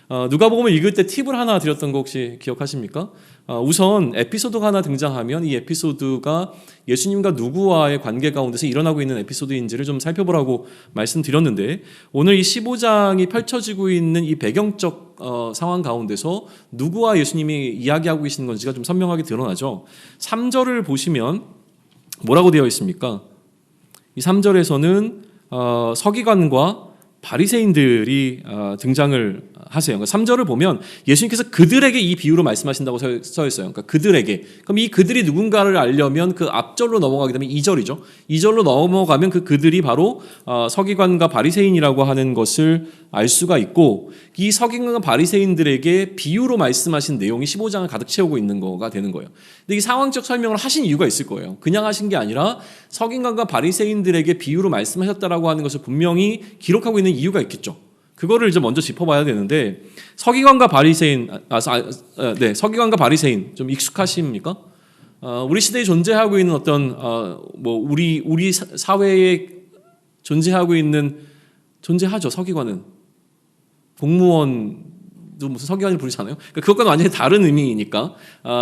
누가복음을 읽을 때 팁을 하나 드렸던 거 혹시 기억하십니까? 우선 에피소드가 하나 등장하면 이 에피소드가 예수님과 누구와의 관계 가운데서 일어나고 있는 에피소드인지를 좀 살펴보라고 말씀드렸는데, 오늘 이 15장이 펼쳐지고 있는 이 배경적 상황 가운데서 누구와 예수님이 이야기하고 계시는 건지가 좀 선명하게 드러나죠. 3절을 보시면 뭐라고 되어 있습니까? 이 3절에서는 서기관과 바리새인들이 등장을 하세요. 그러니까 3절을 보면 예수님께서 그들에게 이 비유로 말씀하신다고 써 있어요. 그러니까 그들에게. 그럼 이 그들이 누군가를 알려면 그 앞절로 넘어가게 되면 2절이죠. 2절로 넘어가면 그들이 바로 서기관과 바리새인이라고 하는 것을 알 수가 있고, 이 서기관과 바리새인들에게 비유로 말씀하신 내용이 15장을 가득 채우고 있는 거가 되는 거예요. 근데 이 상황적 설명을 하신 이유가 있을 거예요. 그냥 하신 게 아니라 서기관과 바리새인들에게 비유로 말씀하셨다라고 하는 것을 분명히 기록하고 있는 이유가 있겠죠. 그거를 이제 먼저 짚어봐야 되는데, 서기관과 바리새인, 서기관과 바리새인 좀 익숙하십니까? 우리 시대에 존재하고 있는 어떤 우리 사회에 존재하죠. 서기관은 공무원도 무슨 서기관을 부르잖아요. 그러니까 그것과는 완전히 다른 의미이니까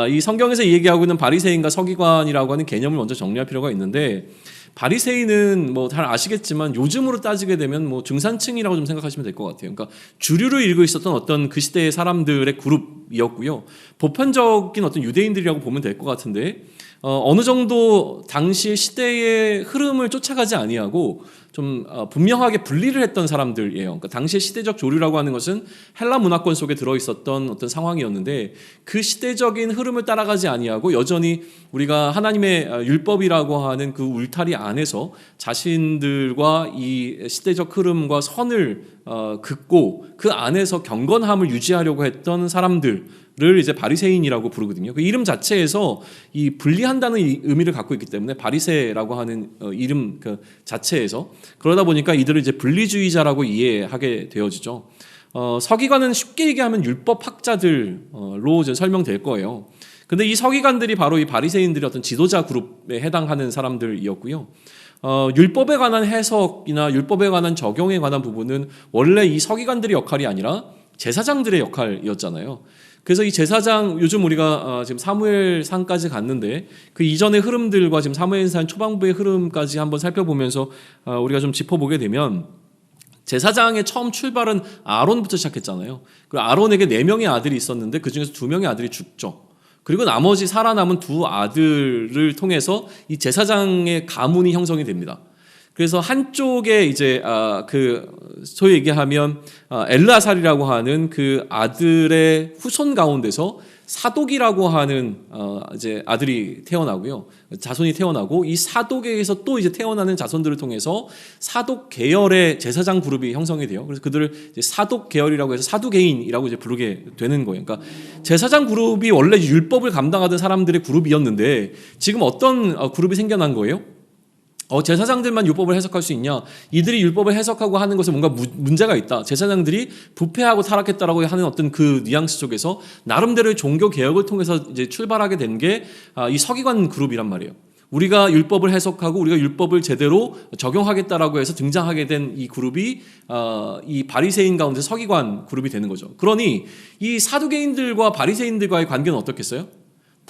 이 성경에서 얘기하고 있는 바리새인과 서기관이라고 하는 개념을 먼저 정리할 필요가 있는데, 바리새인은 잘 아시겠지만 요즘으로 따지게 되면 중산층이라고 좀 생각하시면 될 것 같아요. 그러니까 주류를 이루고 있었던 어떤 그 시대의 사람들의 그룹이었고요. 보편적인 어떤 유대인들이라고 보면 될 것 같은데, 어느 정도 당시 시대의 흐름을 쫓아가지 아니하고 좀 분명하게 분리를 했던 사람들이에요. 그러니까 당시의 시대적 조류라고 하는 것은 헬라 문화권 속에 들어있었던 어떤 상황이었는데, 그 시대적인 흐름을 따라가지 아니하고 여전히 우리가 하나님의 율법이라고 하는 그 울타리 안에서 자신들과 이 시대적 흐름과 선을 긋고 그 안에서 경건함을 유지하려고 했던 사람들을 이제 바리새인이라고 부르거든요. 그 이름 자체에서 이 분리한다는 의미를 갖고 있기 때문에 바리새라고 하는 이름 그 자체에서, 그러다 보니까 이들을 이제 분리주의자라고 이해하게 되어지죠. 서기관은 쉽게 얘기하면 율법학자들로 이제 설명될 거예요. 근데 이 서기관들이 바로 이 바리새인들의 어떤 지도자 그룹에 해당하는 사람들이었고요. 율법에 관한 해석이나 율법에 관한 적용에 관한 부분은 원래 이 서기관들의 역할이 아니라 제사장들의 역할이었잖아요. 그래서 이 제사장, 요즘 우리가 지금 사무엘상까지 갔는데 그 이전의 흐름들과 지금 사무엘상 초반부의 흐름까지 한번 살펴보면서 우리가 좀 짚어보게 되면, 제사장의 처음 출발은 아론부터 시작했잖아요. 그리고 아론에게 4명의 아들이 있었는데 그 중에서 2명의 아들이 죽죠. 그리고 나머지 살아남은 2 아들을 통해서 이 제사장의 가문이 형성이 됩니다. 그래서 한쪽에 이제 소위 얘기하면 엘르아살이라고 하는 그 아들의 후손 가운데서 사독이라고 하는 이제 아들이 태어나고요. 자손이 태어나고, 이 사독에서 또 이제 태어나는 자손들을 통해서 사독 계열의 제사장 그룹이 형성이 돼요. 그래서 그들을 이제 사독 계열이라고 해서 사두개인이라고 이제 부르게 되는 거예요. 그러니까 제사장 그룹이 원래 율법을 감당하던 사람들의 그룹이었는데 지금 어떤 그룹이 생겨난 거예요? 제사장들만 율법을 해석할 수 있냐? 이들이 율법을 해석하고 하는 것에 뭔가 문제가 있다. 제사장들이 부패하고 타락했다라고 하는 어떤 그 뉘앙스 속에서 나름대로의 종교 개혁을 통해서 이제 출발하게 된 게 이 서기관 그룹이란 말이에요. 우리가 율법을 해석하고 우리가 율법을 제대로 적용하겠다라고 해서 등장하게 된 이 그룹이 이 바리새인 가운데 서기관 그룹이 되는 거죠. 그러니 이 사두개인들과 바리새인들과의 관계는 어떻겠어요?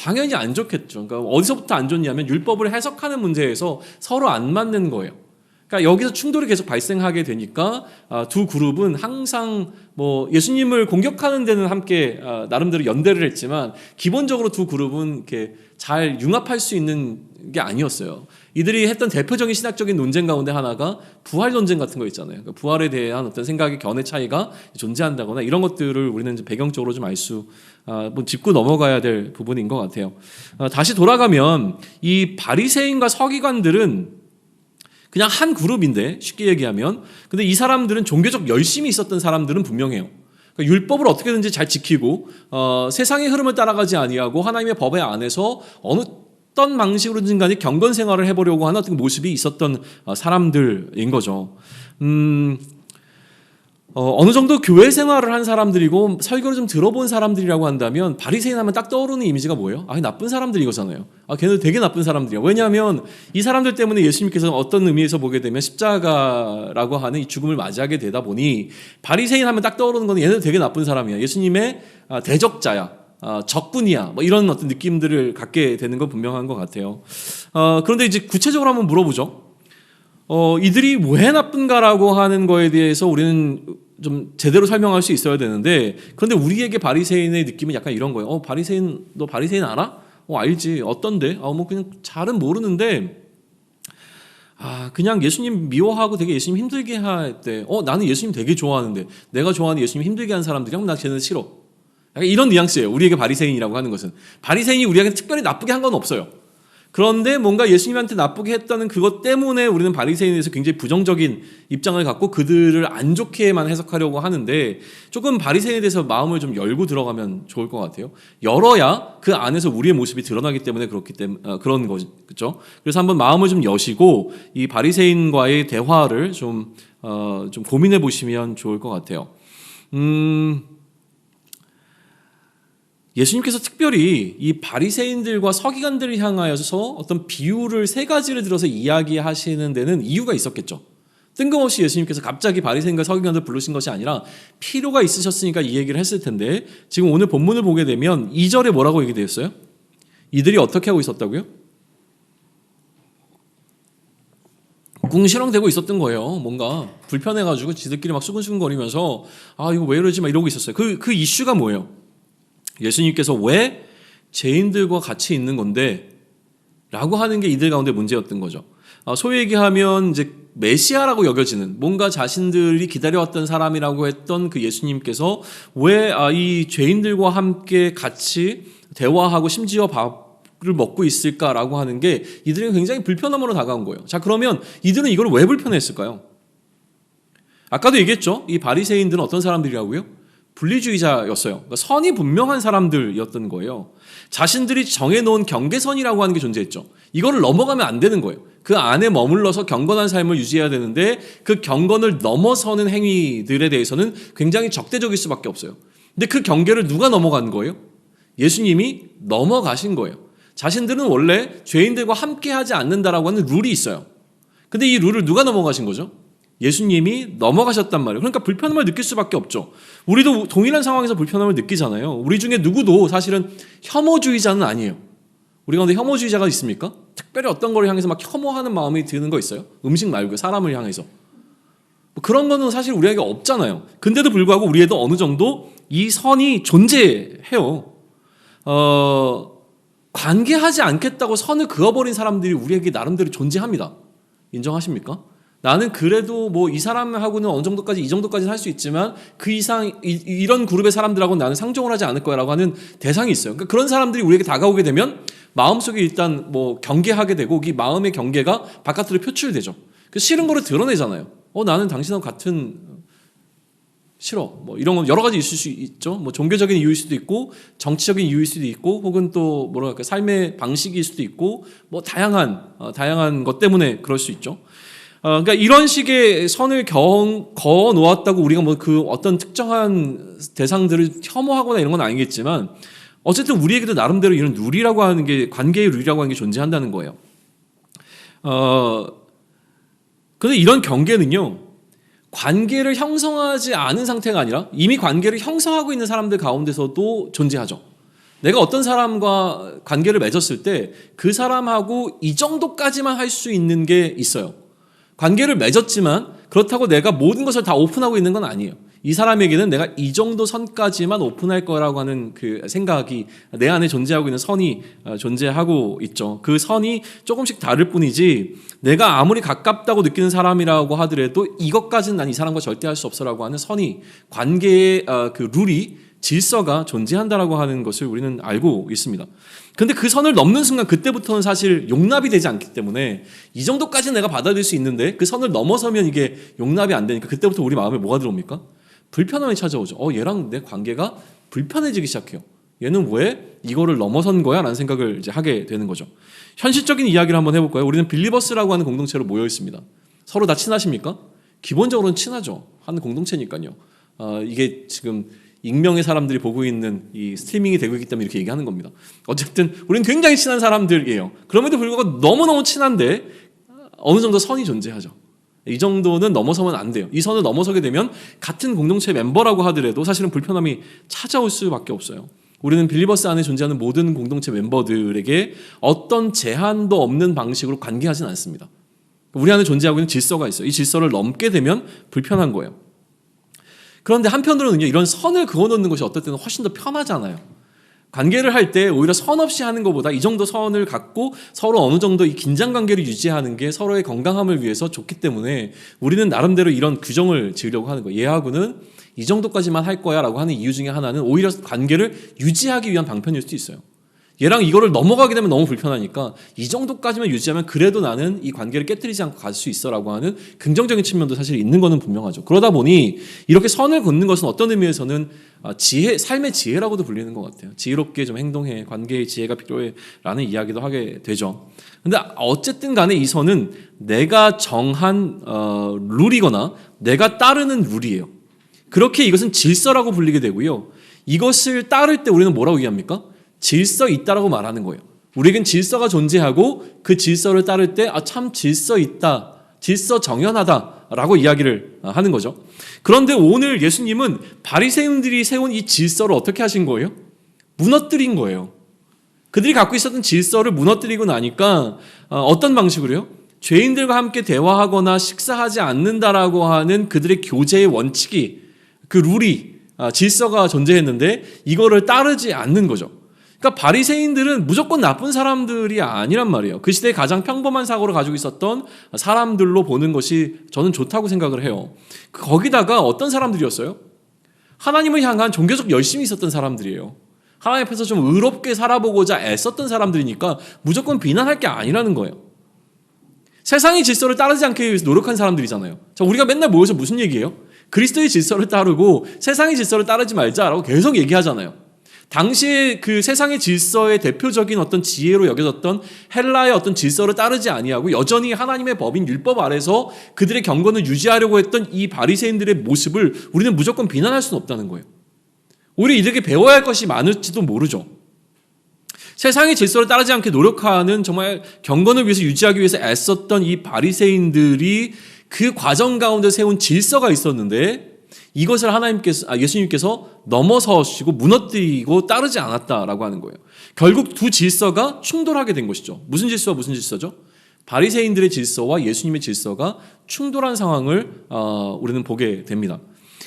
당연히 안 좋겠죠. 그러니까 어디서부터 안 좋냐면 율법을 해석하는 문제에서 서로 안 맞는 거예요. 그러니까 여기서 충돌이 계속 발생하게 되니까 두 그룹은 항상 예수님을 공격하는 데는 함께 나름대로 연대를 했지만 기본적으로 두 그룹은 이렇게 잘 융합할 수 있는 게 아니었어요. 이들이 했던 대표적인 신학적인 논쟁 가운데 하나가 부활 논쟁 같은 거 있잖아요. 그러니까 부활에 대한 어떤 생각의 견해 차이가 존재한다거나 이런 것들을 우리는 배경적으로 좀 알 수 짚고 넘어가야 될 부분인 것 같아요. 다시 돌아가면 이 바리새인과 서기관들은 그냥 한 그룹인데, 쉽게 얘기하면, 근데 이 사람들은 종교적 열심이 있었던 사람들은 분명해요. 그러니까 율법을 어떻게든지 잘 지키고 세상의 흐름을 따라가지 아니하고 하나님의 법에 안에서 어떤 방식으로든 간에 경건 생활을 해보려고 하는 어떤 모습이 있었던 사람들인 거죠. 어느 정도 교회 생활을 한 사람들이고 설교를 좀 들어본 사람들이라고 한다면 바리새인 하면 딱 떠오르는 이미지가 뭐예요? 나쁜 사람들 이거잖아요. 걔네들 되게 나쁜 사람들이야. 왜냐하면 이 사람들 때문에 예수님께서 어떤 의미에서 보게 되면 십자가라고 하는 이 죽음을 맞이하게 되다 보니 바리새인 하면 딱 떠오르는 건 얘네들 되게 나쁜 사람이야. 예수님의 대적자야. 적군이야. 뭐 이런 어떤 느낌들을 갖게 되는 건 분명한 것 같아요. 그런데 이제 구체적으로 한번 물어보죠. 이들이 왜 나쁜가라고 하는 거에 대해서 우리는 좀 제대로 설명할 수 있어야 되는데, 그런데 우리에게 바리새인의 느낌은 약간 이런 거예요. 바리새인, 너 바리새인 알아? 알지. 어떤데? 뭐 그냥 잘은 모르는데, 그냥 예수님 미워하고 되게 예수님 힘들게 할 때, 나는 예수님 되게 좋아하는데, 내가 좋아하는 예수님 힘들게 하는 사람들이랑 나 쟤는 싫어. 약간 이런 뉘앙스예요. 우리에게 바리새인이라고 하는 것은. 바리새인이 우리에게 특별히 나쁘게 한 건 없어요. 그런데 뭔가 예수님한테 나쁘게 했다는 그것 때문에 우리는 바리새인에 대해서 굉장히 부정적인 입장을 갖고 그들을 안 좋게만 해석하려고 하는데, 조금 바리새인에 대해서 마음을 좀 열고 들어가면 좋을 것 같아요. 열어야 그 안에서 우리의 모습이 드러나기 때문에 그런 거죠. 그렇죠? 그래서 한번 마음을 좀 여시고 이 바리새인과의 대화를 좀 고민해 보시면 좋을 것 같아요. 예수님께서 특별히 이 바리새인들과 서기관들을 향하여서 어떤 비유를 세 가지를 들어서 이야기하시는 데는 이유가 있었겠죠. 뜬금없이 예수님께서 갑자기 바리새인과 서기관들 부르신 것이 아니라 필요가 있으셨으니까 이 얘기를 했을 텐데, 지금 오늘 본문을 보게 되면 2절에 뭐라고 얘기되어 있어요? 이들이 어떻게 하고 있었다고요? 궁시렁대고 있었던 거예요. 뭔가 불편해가지고 지들끼리 막 수근수근거리면서 이거 왜 이러지 막 이러고 있었어요. 그 이슈가 뭐예요? 예수님께서 왜 죄인들과 같이 있는 건데? 라고 하는 게 이들 가운데 문제였던 거죠. 소위 얘기하면 이제 메시아라고 여겨지는, 뭔가 자신들이 기다려왔던 사람이라고 했던 그 예수님께서 왜 이 죄인들과 함께 같이 대화하고 심지어 밥을 먹고 있을까라고 하는 게 이들에게 굉장히 불편함으로 다가온 거예요. 자, 그러면 이들은 이걸 왜 불편했을까요? 아까도 얘기했죠. 이 바리새인들은 어떤 사람들이라고요? 분리주의자였어요. 그러니까 선이 분명한 사람들이었던 거예요. 자신들이 정해놓은 경계선이라고 하는 게 존재했죠. 이거를 넘어가면 안 되는 거예요. 그 안에 머물러서 경건한 삶을 유지해야 되는데, 그 경건을 넘어서는 행위들에 대해서는 굉장히 적대적일 수밖에 없어요. 근데 그 경계를 누가 넘어간 거예요? 예수님이 넘어가신 거예요. 자신들은 원래 죄인들과 함께하지 않는다라고 하는 룰이 있어요. 근데 이 룰을 누가 넘어가신 거죠? 예수님이 넘어가셨단 말이에요. 그러니까 불편함을 느낄 수밖에 없죠. 우리도 동일한 상황에서 불편함을 느끼잖아요. 우리 중에 누구도 사실은 혐오주의자는 아니에요. 우리 가운데 혐오주의자가 있습니까? 특별히 어떤 거를 향해서 막 혐오하는 마음이 드는 거 있어요? 음식 말고 사람을 향해서. 그런 거는 사실 우리에게 없잖아요. 근데도 불구하고 우리에도 어느 정도 이 선이 존재해요. 관계하지 않겠다고 선을 그어버린 사람들이 우리에게 나름대로 존재합니다. 인정하십니까? 나는 그래도 뭐 이 사람하고는 어느 정도까지, 이 정도까지는 할 수 있지만 그 이상 이런 그룹의 사람들하고는 나는 상종을 하지 않을 거야라고 하는 대상이 있어요. 그러니까 그런 사람들이 우리에게 다가오게 되면 마음속에 일단 뭐 경계하게 되고, 이 마음의 경계가 바깥으로 표출되죠. 그 싫은 거를 드러내잖아요. 나는 당신하고 같은 싫어. 뭐 이런 건 여러 가지 있을 수 있죠. 뭐 종교적인 이유일 수도 있고, 정치적인 이유일 수도 있고, 혹은 또 뭐랄까 삶의 방식일 수도 있고, 뭐 다양한 것 때문에 그럴 수 있죠. 그러니까 이런 식의 선을 그어 놓았다고 우리가 뭐 그 어떤 특정한 대상들을 혐오하거나 이런 건 아니겠지만, 어쨌든 우리에게도 나름대로 이런 룰이라고 하는 게, 관계의 룰이라고 하는 게 존재한다는 거예요. 근데 이런 경계는요, 관계를 형성하지 않은 상태가 아니라 이미 관계를 형성하고 있는 사람들 가운데서도 존재하죠. 내가 어떤 사람과 관계를 맺었을 때 그 사람하고 이 정도까지만 할 수 있는 게 있어요. 관계를 맺었지만 그렇다고 내가 모든 것을 다 오픈하고 있는 건 아니에요. 이 사람에게는 내가 이 정도 선까지만 오픈할 거라고 하는 그 생각이 내 안에 존재하고 있는 선이 존재하고 있죠. 그 선이 조금씩 다를 뿐이지, 내가 아무리 가깝다고 느끼는 사람이라고 하더라도 이것까지는 난 이 사람과 절대 할 수 없어라고 하는 선이, 관계의 그 룰이, 질서가 존재한다라고 하는 것을 우리는 알고 있습니다. 근데 그 선을 넘는 순간 그때부터는 사실 용납이 되지 않기 때문에, 이 정도까지는 내가 받아들일 수 있는데 그 선을 넘어서면 이게 용납이 안 되니까 그때부터 우리 마음에 뭐가 들어옵니까? 불편함이 찾아오죠. 얘랑 내 관계가 불편해지기 시작해요. 얘는 왜 이거를 넘어선 거야? 라는 생각을 이제 하게 되는 거죠. 현실적인 이야기를 한번 해볼까요? 우리는 빌리버스라고 하는 공동체로 모여 있습니다. 서로 다 친하십니까? 기본적으로는 친하죠. 한 공동체니까요. 이게 지금 익명의 사람들이 보고 있는 이 스트리밍이 되고 있기 때문에 이렇게 얘기하는 겁니다. 어쨌든 우리는 굉장히 친한 사람들이에요. 그럼에도 불구하고 너무너무 친한데 어느 정도 선이 존재하죠. 이 정도는 넘어서면 안 돼요. 이 선을 넘어서게 되면 같은 공동체 멤버라고 하더라도 사실은 불편함이 찾아올 수밖에 없어요. 우리는 빌리버스 안에 존재하는 모든 공동체 멤버들에게 어떤 제한도 없는 방식으로 관계하진 않습니다. 우리 안에 존재하고 있는 질서가 있어요. 이 질서를 넘게 되면 불편한 거예요. 그런데 한편으로는요, 이런 선을 그어놓는 것이 어떨 때는 훨씬 더 편하잖아요. 관계를 할 때 오히려 선 없이 하는 것보다 이 정도 선을 갖고 서로 어느 정도 이 긴장 관계를 유지하는 게 서로의 건강함을 위해서 좋기 때문에 우리는 나름대로 이런 규정을 지으려고 하는 거예요. 얘하고는 이 정도까지만 할 거야 라고 하는 이유 중에 하나는 오히려 관계를 유지하기 위한 방편일 수도 있어요. 얘랑 이거를 넘어가게 되면 너무 불편하니까 이 정도까지만 유지하면 그래도 나는 이 관계를 깨트리지 않고 갈 수 있어라고 하는 긍정적인 측면도 사실 있는 거는 분명하죠. 그러다 보니 이렇게 선을 긋는 것은 어떤 의미에서는 삶의 지혜라고도 불리는 것 같아요. 지혜롭게 좀 행동해, 관계의 지혜가 필요해라는 이야기도 하게 되죠. 근데 어쨌든 간에 이 선은 내가 정한 룰이거나 내가 따르는 룰이에요. 그렇게 이것은 질서라고 불리게 되고요. 이것을 따를 때 우리는 뭐라고 얘기합니까? 질서 있다라고 말하는 거예요. 우리에겐 질서가 존재하고 그 질서를 따를 때 참 질서 있다, 질서 정연하다라고 이야기를 하는 거죠. 그런데 오늘 예수님은 바리새인들이 세운 이 질서를 어떻게 하신 거예요? 무너뜨린 거예요. 그들이 갖고 있었던 질서를 무너뜨리고 나니까 어떤 방식으로요? 죄인들과 함께 대화하거나 식사하지 않는다라고 하는 그들의 교제의 원칙이, 그 룰이, 질서가 존재했는데 이거를 따르지 않는 거죠. 그러니까 바리새인들은 무조건 나쁜 사람들이 아니란 말이에요. 그 시대에 가장 평범한 사고를 가지고 있었던 사람들로 보는 것이 저는 좋다고 생각을 해요. 거기다가 어떤 사람들이었어요? 하나님을 향한 종교적 열심이 있었던 사람들이에요. 하나님 앞에서 좀 의롭게 살아보고자 애썼던 사람들이니까 무조건 비난할 게 아니라는 거예요. 세상의 질서를 따르지 않기 위해서 노력한 사람들이잖아요. 자, 우리가 맨날 모여서 무슨 얘기해요? 그리스도의 질서를 따르고 세상의 질서를 따르지 말자라고 계속 얘기하잖아요. 당시에 그 세상의 질서의 대표적인 어떤 지혜로 여겨졌던 헬라의 어떤 질서를 따르지 아니하고 여전히 하나님의 법인 율법 아래서 그들의 경건을 유지하려고 했던 이 바리새인들의 모습을 우리는 무조건 비난할 수는 없다는 거예요. 오히려 이들에게 배워야 할 것이 많을지도 모르죠. 세상의 질서를 따르지 않게 노력하는 정말 경건을 위해서 유지하기 위해서 애썼던 이 바리새인들이 그 과정 가운데 세운 질서가 있었는데 이것을 예수님께서 넘어서시고 무너뜨리고 따르지 않았다라고 하는 거예요. 결국 두 질서가 충돌하게 된 것이죠. 무슨 질서와 무슨 질서죠? 바리새인들의 질서와 예수님의 질서가 충돌한 상황을 우리는 보게 됩니다.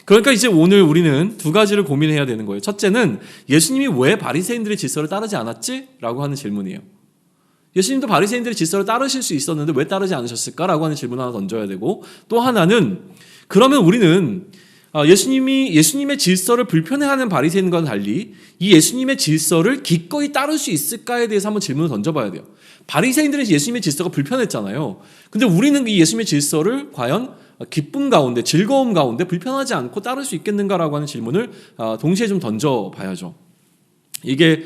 그러니까 이제 오늘 우리는 두 가지를 고민해야 되는 거예요. 첫째는 예수님이 왜 바리새인들의 질서를 따르지 않았지? 라고 하는 질문이에요. 예수님도 바리새인들의 질서를 따르실 수 있었는데 왜 따르지 않으셨을까라고 하는 질문 하나 던져야 되고, 또 하나는 그러면 우리는 예수님의 질서를 불편해하는 바리새인과는 달리 이 예수님의 질서를 기꺼이 따를 수 있을까에 대해서 한번 질문을 던져봐야 돼요. 바리새인들은 예수님의 질서가 불편했잖아요. 근데 우리는 이 예수님의 질서를 과연 기쁨 가운데, 즐거움 가운데 불편하지 않고 따를 수 있겠는가라고 하는 질문을 동시에 좀 던져봐야죠. 이게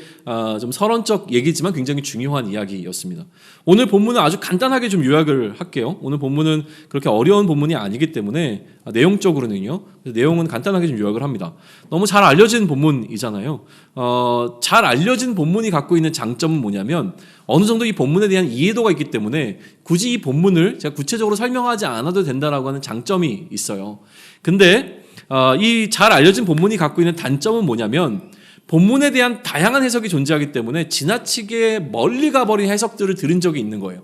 좀 서론적 얘기지만 굉장히 중요한 이야기였습니다. 오늘 본문은 아주 간단하게 좀 요약을 할게요. 오늘 본문은 그렇게 어려운 본문이 아니기 때문에 내용적으로는요. 내용은 간단하게 좀 요약을 합니다. 너무 잘 알려진 본문이잖아요. 잘 알려진 본문이 갖고 있는 장점은 뭐냐면 어느 정도 이 본문에 대한 이해도가 있기 때문에 굳이 이 본문을 제가 구체적으로 설명하지 않아도 된다라고 하는 장점이 있어요. 근데 이 잘 알려진 본문이 갖고 있는 단점은 뭐냐면 본문에 대한 다양한 해석이 존재하기 때문에 지나치게 멀리 가버린 해석들을 들은 적이 있는 거예요.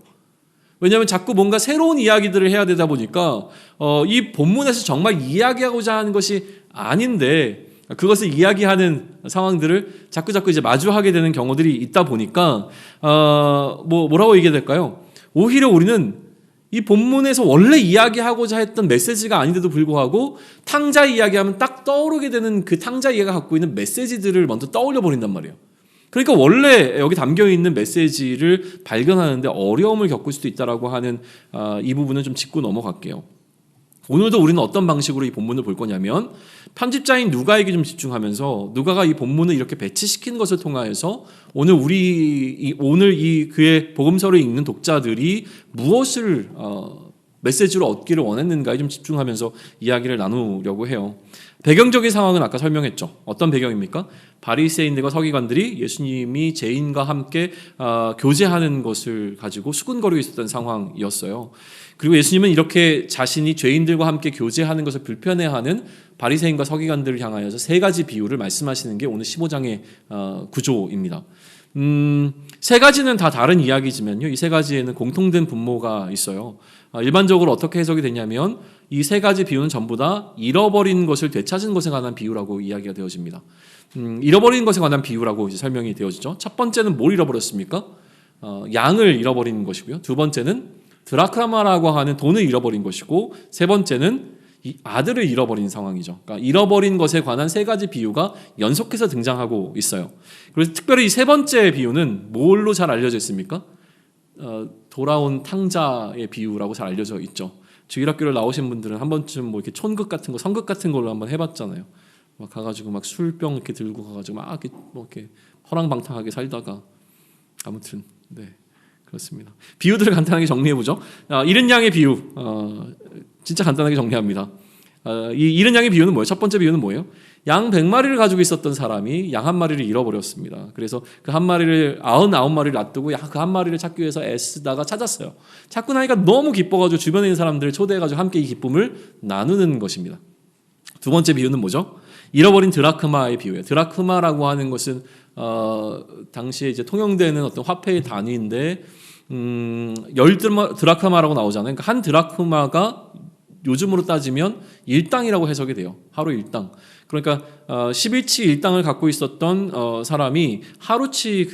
왜냐하면 자꾸 뭔가 새로운 이야기들을 해야 되다 보니까 이 본문에서 정말 이야기하고자 하는 것이 아닌데 그것을 이야기하는 상황들을 자꾸 이제 마주하게 되는 경우들이 있다 보니까 뭐라고 얘기해야 될까요? 오히려 우리는 이 본문에서 원래 이야기하고자 했던 메시지가 아닌데도 불구하고 탕자 이야기하면 딱 떠오르게 되는 그 탕자 이야기가 갖고 있는 메시지들을 먼저 떠올려 버린단 말이에요. 그러니까 원래 여기 담겨있는 메시지를 발견하는데 어려움을 겪을 수도 있다라고 하는 이 부분은 좀 짚고 넘어갈게요. 오늘도 우리는 어떤 방식으로 이 본문을 볼 거냐면 편집자인 누가에게 좀 집중하면서 누가가 이 본문을 이렇게 배치시킨 것을 통하여서 오늘 그의 복음서를 읽는 독자들이 무엇을 메시지로 얻기를 원했는가에 좀 집중하면서 이야기를 나누려고 해요. 배경적인 상황은 아까 설명했죠. 어떤 배경입니까? 바리새인들과 서기관들이 예수님이 죄인과 함께 교제하는 것을 가지고 수군거리고 있었던 상황이었어요. 그리고 예수님은 이렇게 자신이 죄인들과 함께 교제하는 것을 불편해하는 바리새인과 서기관들을 향하여서 세 가지 비유를 말씀하시는 게 오늘 15장의 구조입니다. 세 가지는 다 다른 이야기지만요. 이 세 가지에는 공통된 분모가 있어요. 일반적으로 어떻게 해석이 되냐면 이 세 가지 비유는 전부 다 잃어버린 것을 되찾은 것에 관한 비유라고 이야기가 되어집니다. 잃어버린 것에 관한 비유라고 이제 설명이 되어지죠. 첫 번째는 뭘 잃어버렸습니까? 양을 잃어버린 것이고요. 두 번째는 드라크마라고 하는 돈을 잃어버린 것이고, 세 번째는 이 아들을 잃어버린 상황이죠. 그러니까 잃어버린 것에 관한 세 가지 비유가 연속해서 등장하고 있어요. 그래서 특별히 이 세 번째 비유는 뭘로 잘 알려져 있습니까? 돌아온 탕자의 비유라고 잘 알려져 있죠. 주일학교를 나오신 분들은 한 번쯤 뭐 이렇게 촌극 같은 거, 성극 같은 걸로 한번 해봤잖아요. 막 가가지고 막 술병 이렇게 들고 가가지고 막 이렇게 뭐 이렇게 허랑방탕하게 살다가 아무튼 네. 그렇습니다. 비유들을 간단하게 정리해보죠. 잃은 양의 비유, 진짜 간단하게 정리합니다. 이 잃은 양의 비유는 뭐예요? 첫 번째 비유는 뭐예요? 양 100마리를 가지고 있었던 사람이 양 한 마리를 잃어버렸습니다. 그래서 그 한 마리를 99마리를 놔두고 그 한 마리를 찾기 위해서 애쓰다가 찾았어요. 찾고 나니까 너무 기뻐가지고 주변에 있는 사람들을 초대해가지고 함께 이 기쁨을 나누는 것입니다. 두 번째 비유는 뭐죠? 잃어버린 드라크마의 비유예요. 드라크마라고 하는 것은 당시에 이제 통용되는 어떤 화폐의 단위인데 10드라크마라고 나오잖아요. 그러니까 한 드라크마가 요즘으로 따지면 1당이라고 해석이 돼요. 하루 1당. 그러니까 10일치 1당을 갖고 있었던 사람이 하루치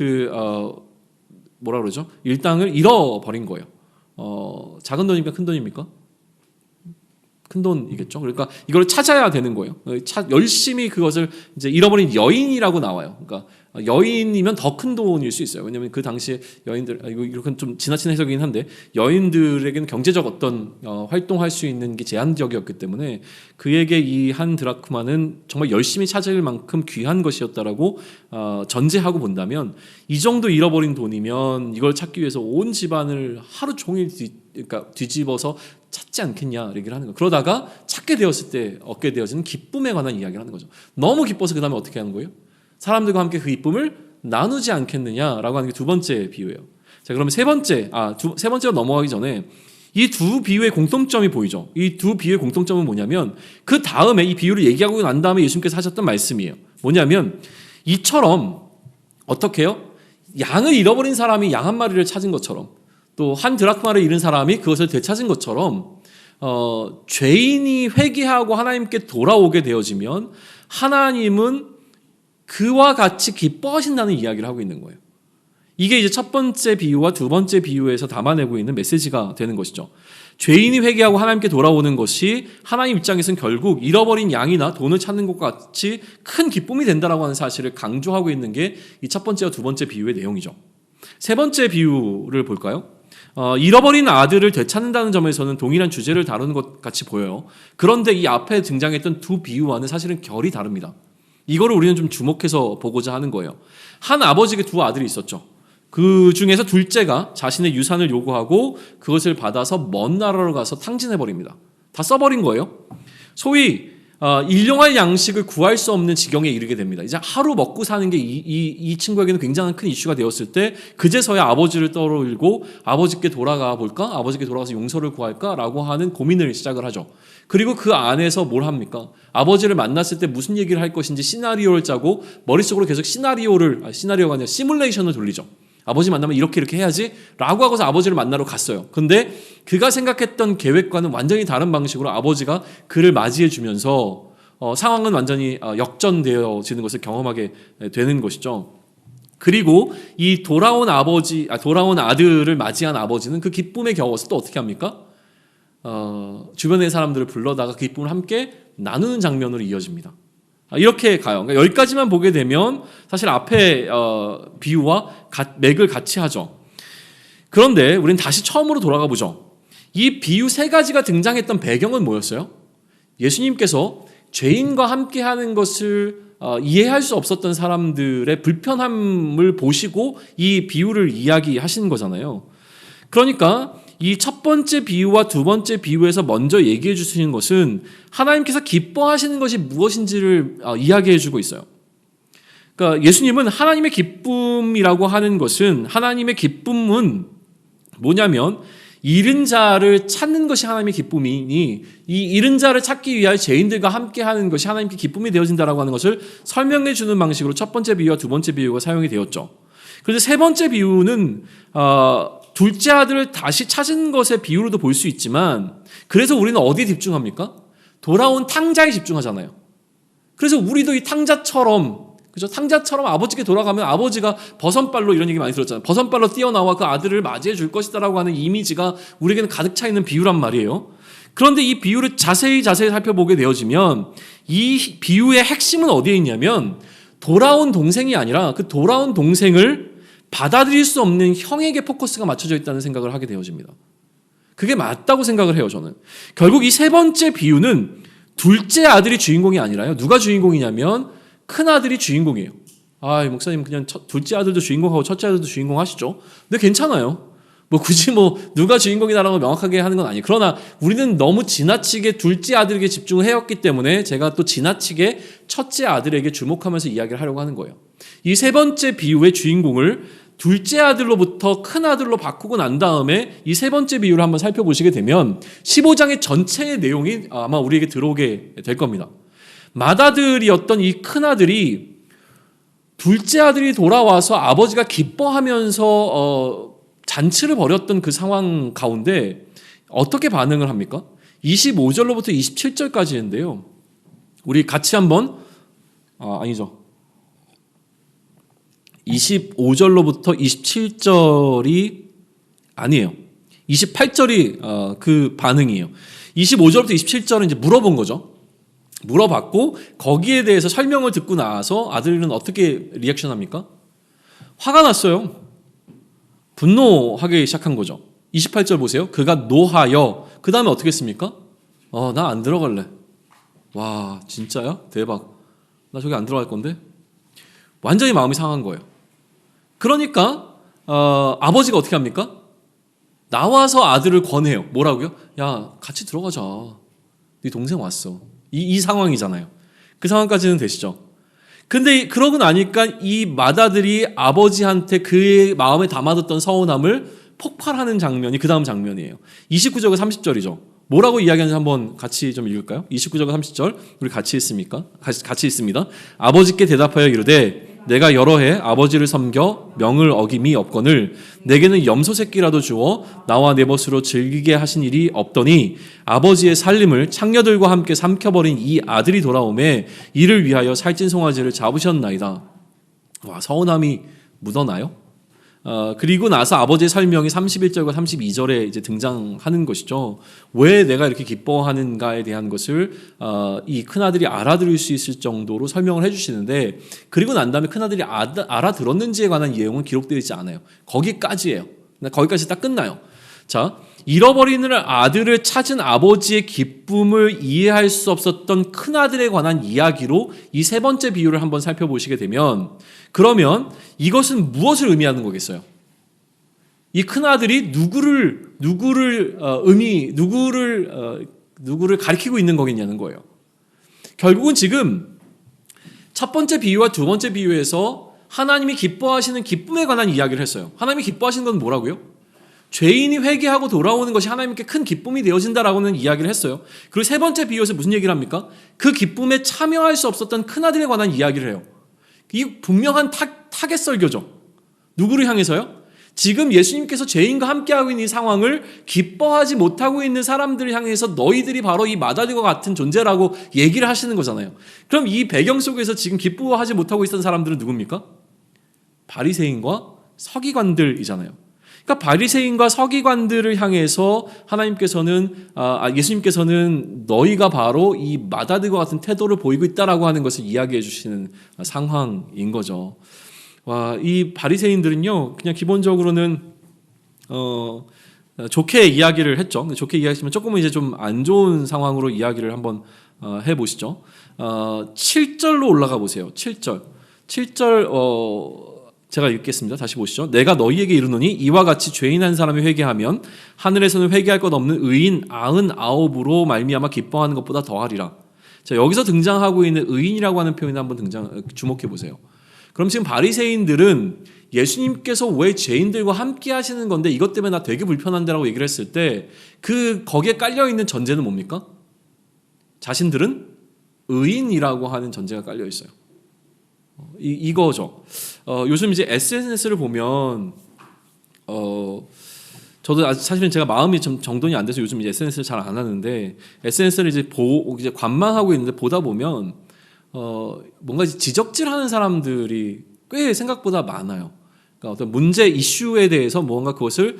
뭐라 그러죠? 1당을 잃어버린 거예요. 작은 돈입니까? 큰 돈입니까? 큰 돈이겠죠. 그러니까 이걸 찾아야 되는 거예요. 열심히 그것을 이제 잃어버린 여인이라고 나와요. 그러니까 여인이면 더 큰 돈일 수 있어요. 왜냐하면 그 당시에 여인들, 이건 좀 지나친 해석이긴 한데 여인들에게는 경제적 어떤 활동할 수 있는 게 제한적이었기 때문에 그에게 이 한 드라크마는 정말 열심히 찾을 만큼 귀한 것이었다라고 전제하고 본다면 이 정도 잃어버린 돈이면 이걸 찾기 위해서 온 집안을 하루 종일 그러니까 뒤집어서 찾지 않겠냐 얘기를 하는 거예요. 그러다가 찾게 되었을 때 얻게 되어지는 기쁨에 관한 이야기를 하는 거죠. 너무 기뻐서 그 다음에 어떻게 하는 거예요? 사람들과 함께 그 기쁨을 나누지 않겠느냐라고 하는 게 두 번째 비유예요. 자, 그러면 세 번째로 넘어가기 전에 이 두 비유의 공통점이 보이죠. 이 두 비유의 공통점은 뭐냐면 그 다음에 이 비유를 얘기하고 난 다음에 예수님께서 하셨던 말씀이에요. 뭐냐면 이처럼 어떻게 해요? 양을 잃어버린 사람이 양 한 마리를 찾은 것처럼 또 한 드라크마를 잃은 사람이 그것을 되찾은 것처럼 죄인이 회개하고 하나님께 돌아오게 되어지면 하나님은 그와 같이 기뻐하신다는 이야기를 하고 있는 거예요. 이게 이제 첫 번째 비유와 두 번째 비유에서 담아내고 있는 메시지가 되는 것이죠. 죄인이 회개하고 하나님께 돌아오는 것이 하나님 입장에서는 결국 잃어버린 양이나 돈을 찾는 것과 같이 큰 기쁨이 된다라고 하는 사실을 강조하고 있는 게 이 첫 번째와 두 번째 비유의 내용이죠. 세 번째 비유를 볼까요? 잃어버린 아들을 되찾는다는 점에서는 동일한 주제를 다루는 것 같이 보여요. 그런데 이 앞에 등장했던 두 비유와는 사실은 결이 다릅니다. 이거를 우리는 좀 주목해서 보고자 하는 거예요. 한 아버지에게 두 아들이 있었죠. 그 중에서 둘째가 자신의 유산을 요구하고 그것을 받아서 먼 나라로 가서 탕진해버립니다. 다 써버린 거예요. 소위 일용할 양식을 구할 수 없는 지경에 이르게 됩니다. 이제 하루 먹고 사는 게 이 친구에게는 굉장히 큰 이슈가 되었을 때 그제서야 아버지를 떠올리고 아버지께 돌아가 볼까? 아버지께 돌아가서 용서를 구할까라고 하는 고민을 시작을 하죠. 그리고 그 안에서 뭘 합니까? 아버지를 만났을 때 무슨 얘기를 할 것인지 시나리오를 짜고 머릿속으로 계속 시나리오가 아니라 시뮬레이션을 돌리죠. 아버지 만나면 이렇게 해야지 라고 하고서 아버지를 만나러 갔어요. 근데 그가 생각했던 계획과는 완전히 다른 방식으로 아버지가 그를 맞이해 주면서 상황은 완전히 역전되어지는 것을 경험하게 되는 것이죠. 그리고 이 돌아온 아들을 맞이한 아버지는 그 기쁨에 겨워서 또 어떻게 합니까? 주변의 사람들을 불러다가 그 기쁨을 함께 나누는 장면으로 이어집니다. 이렇게 가요. 그러니까 여기까지만 보게 되면 사실 앞에 비유와 맥을 같이 하죠. 그런데 우리는 다시 처음으로 돌아가 보죠. 이 비유 세 가지가 등장했던 배경은 뭐였어요? 예수님께서 죄인과 함께하는 것을 이해할 수 없었던 사람들의 불편함을 보시고 이 비유를 이야기하시는 거잖아요. 그러니까 이 첫 번째 비유와 두 번째 비유에서 먼저 얘기해 주시는 것은 하나님께서 기뻐하시는 것이 무엇인지를 이야기해 주고 있어요. 그러니까 예수님은 하나님의 기쁨이라고 하는 것은, 하나님의 기쁨은 뭐냐면 잃은 자를 찾는 것이 하나님의 기쁨이니, 이 잃은 자를 찾기 위하여 죄인들과 함께 하는 것이 하나님께 기쁨이 되어진다라고 하는 것을 설명해 주는 방식으로 첫 번째 비유와 두 번째 비유가 사용이 되었죠. 그런데 세 번째 비유는 둘째 아들을 다시 찾은 것의 비유로도 볼 수 있지만, 그래서 우리는 어디에 집중합니까? 돌아온 탕자에 집중하잖아요. 그래서 우리도 이 탕자처럼, 그죠? 탕자처럼 아버지께 돌아가면 아버지가 버선발로, 이런 얘기 많이 들었잖아요. 버선발로 뛰어나와 그 아들을 맞이해 줄 것이다라고 하는 이미지가 우리에게는 가득 차 있는 비유란 말이에요. 그런데 이 비유를 자세히 살펴보게 되어지면 이 비유의 핵심은 어디에 있냐면, 돌아온 동생이 아니라 그 돌아온 동생을 받아들일 수 없는 형에게 포커스가 맞춰져 있다는 생각을 하게 되어집니다. 그게 맞다고 생각을 해요, 저는. 결국 이 세 번째 비유는 둘째 아들이 주인공이 아니라요. 누가 주인공이냐면 큰 아들이 주인공이에요. 목사님 그냥 둘째 아들도 주인공하고 첫째 아들도 주인공 하시죠. 근데 괜찮아요. 굳이 누가 주인공이다라고 명확하게 하는 건 아니에요. 그러나 우리는 너무 지나치게 둘째 아들에게 집중을 해왔기 때문에 제가 또 지나치게 첫째 아들에게 주목하면서 이야기를 하려고 하는 거예요. 이 세 번째 비유의 주인공을 둘째 아들로부터 큰 아들로 바꾸고 난 다음에 이 세 번째 비유를 한번 살펴보시게 되면 15장의 전체의 내용이 아마 우리에게 들어오게 될 겁니다. 맏아들이었던 이 큰 아들이 둘째 아들이 돌아와서 아버지가 기뻐하면서 잔치를 벌였던 그 상황 가운데 어떻게 반응을 합니까? 25절로부터 27절까지인데요. 우리 같이 한번 아니죠. 25절로부터 27절이 아니에요. 28절이 그 반응이에요. 25절부터 27절은 이제 물어본 거죠. 물어봤고 거기에 대해서 설명을 듣고 나서 아들은 어떻게 리액션합니까? 화가 났어요. 분노하기 시작한 거죠. 28절 보세요. 그가 노하여, 그 다음에 어떻게 했습니까? 나 안 들어갈래. 와, 진짜야? 대박. 나 저기 안 들어갈 건데? 완전히 마음이 상한 거예요. 그러니까 아버지가 어떻게 합니까? 나와서 아들을 권해요. 뭐라고요? 야, 같이 들어가자. 네 동생 왔어. 이 상황이잖아요. 그 상황까지는 되시죠? 근데 그러고 나니까 이 맏아들이 아버지한테 그의 마음에 담아뒀던 서운함을 폭발하는 장면이 그 다음 장면이에요. 29절과 30절이죠. 뭐라고 이야기하는지 한번 같이 좀 읽을까요? 29절과 30절 우리 같이 있습니다. 아버지께 대답하여 이르되 내가 여러 해 아버지를 섬겨 명을 어김이 없거늘 내게는 염소 새끼라도 주어 나와 내 벗으로 즐기게 하신 일이 없더니 아버지의 살림을 창녀들과 함께 삼켜버린 이 아들이 돌아오매 이를 위하여 살찐 송아지를 잡으셨나이다. 와, 서운함이 묻어나요? 그리고 나서 아버지의 설명이 31절과 32절에 이제 등장하는 것이죠. 왜 내가 이렇게 기뻐하는가에 대한 것을 이 큰아들이 알아들을 수 있을 정도로 설명을 해주시는데, 그리고 난 다음에 큰아들이 알아들었는지에 관한 내용은 기록되어 있지 않아요. 거기까지예요. 거기까지 딱 끝나요. 자, 잃어버리는 아들을 찾은 아버지의 기쁨을 이해할 수 없었던 큰아들에 관한 이야기로 이 세 번째 비유를 한번 살펴보시게 되면, 그러면 이것은 무엇을 의미하는 거겠어요? 이 큰아들이 누구를 가리키고 있는 거겠냐는 거예요. 결국은 지금 첫 번째 비유와 두 번째 비유에서 하나님이 기뻐하시는 기쁨에 관한 이야기를 했어요. 하나님이 기뻐하시는 건 뭐라고요? 죄인이 회개하고 돌아오는 것이 하나님께 큰 기쁨이 되어진다라고는 이야기를 했어요. 그리고 세 번째 비유에서 무슨 얘기를 합니까? 그 기쁨에 참여할 수 없었던 큰아들에 관한 이야기를 해요. 이 분명한 타겟 설교죠. 누구를 향해서요? 지금 예수님께서 죄인과 함께하고 있는 이 상황을 기뻐하지 못하고 있는 사람들을 향해서 너희들이 바로 이 맏아들과 같은 존재라고 얘기를 하시는 거잖아요. 그럼 이 배경 속에서 지금 기뻐하지 못하고 있던 사람들은 누굽니까? 바리새인과 서기관들이잖아요. 그러니까 바리새인과 서기관들을 향해서 예수님께서는 너희가 바로 이 맏아들과 같은 태도를 보이고 있다라고 하는 것을 이야기해 주시는 상황인 거죠. 와, 이 바리새인들은요, 그냥 기본적으로는 좋게 이야기를 했죠. 좋게 이야기했지만 조금은 이제 좀 안 좋은 상황으로 이야기를 한번 해보시죠. 7절로 올라가 보세요. 7절 제가 읽겠습니다. 다시 보시죠. 내가 너희에게 이르노니 이와 같이 죄인 한 사람이 회개하면 하늘에서는 회개할 것 없는 의인 99으로 말미암아 기뻐하는 것보다 더하리라. 자, 여기서 등장하고 있는 의인이라고 하는 표현에 한번 주목해 보세요. 그럼 지금 바리새인들은 예수님께서 왜 죄인들과 함께 하시는 건데 이것 때문에 나 되게 불편한데라고 얘기를 했을 때 거기에 깔려 있는 전제는 뭡니까? 자신들은 의인이라고 하는 전제가 깔려 있어요. 이거죠. 요즘 이제 SNS를 보면 저도 사실은 제가 마음이 좀 정돈이 안 돼서 요즘 이제 SNS를 잘 안 하는데 SNS를 이제 관망하고 있는데 보다 보면 뭔가 지적질하는 사람들이 꽤 생각보다 많아요. 그러니까 어떤 문제 이슈에 대해서 뭔가 그것을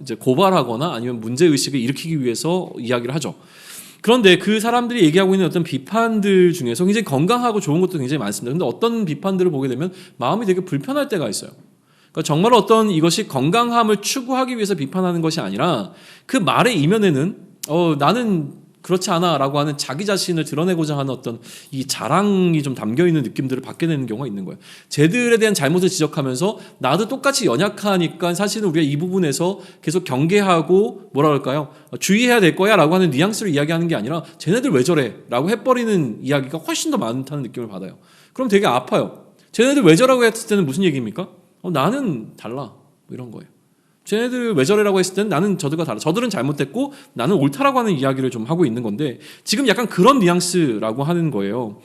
이제 고발하거나 아니면 문제 의식을 일으키기 위해서 이야기를 하죠. 그런데 그 사람들이 얘기하고 있는 어떤 비판들 중에서 굉장히 건강하고 좋은 것도 굉장히 많습니다. 그런데 어떤 비판들을 보게 되면 마음이 되게 불편할 때가 있어요. 그러니까 정말 어떤 이것이 건강함을 추구하기 위해서 비판하는 것이 아니라 그 말의 이면에는 나는 그렇지 않아라고 하는 자기 자신을 드러내고자 하는 어떤 이 자랑이 좀 담겨 있는 느낌들을 받게 되는 경우가 있는 거예요. 쟤들에 대한 잘못을 지적하면서 나도 똑같이 연약하니까 사실은 우리가 이 부분에서 계속 경계하고 뭐라 그럴까요? 주의해야 될 거야라고 하는 뉘앙스를 이야기하는 게 아니라 쟤네들 왜 저래라고 해버리는 이야기가 훨씬 더 많다는 느낌을 받아요. 그럼 되게 아파요. 쟤네들 왜 저라고 했을 때는 무슨 얘기입니까? 나는 달라 뭐 이런 거예요. 쟤네들 왜 저래라고 했을 때는 나는 저들과 달라. 저들은 잘못됐고 나는 옳다라고 하는 이야기를 좀 하고 있는 건데 지금 약간 그런 뉘앙스라고 하는 거예요.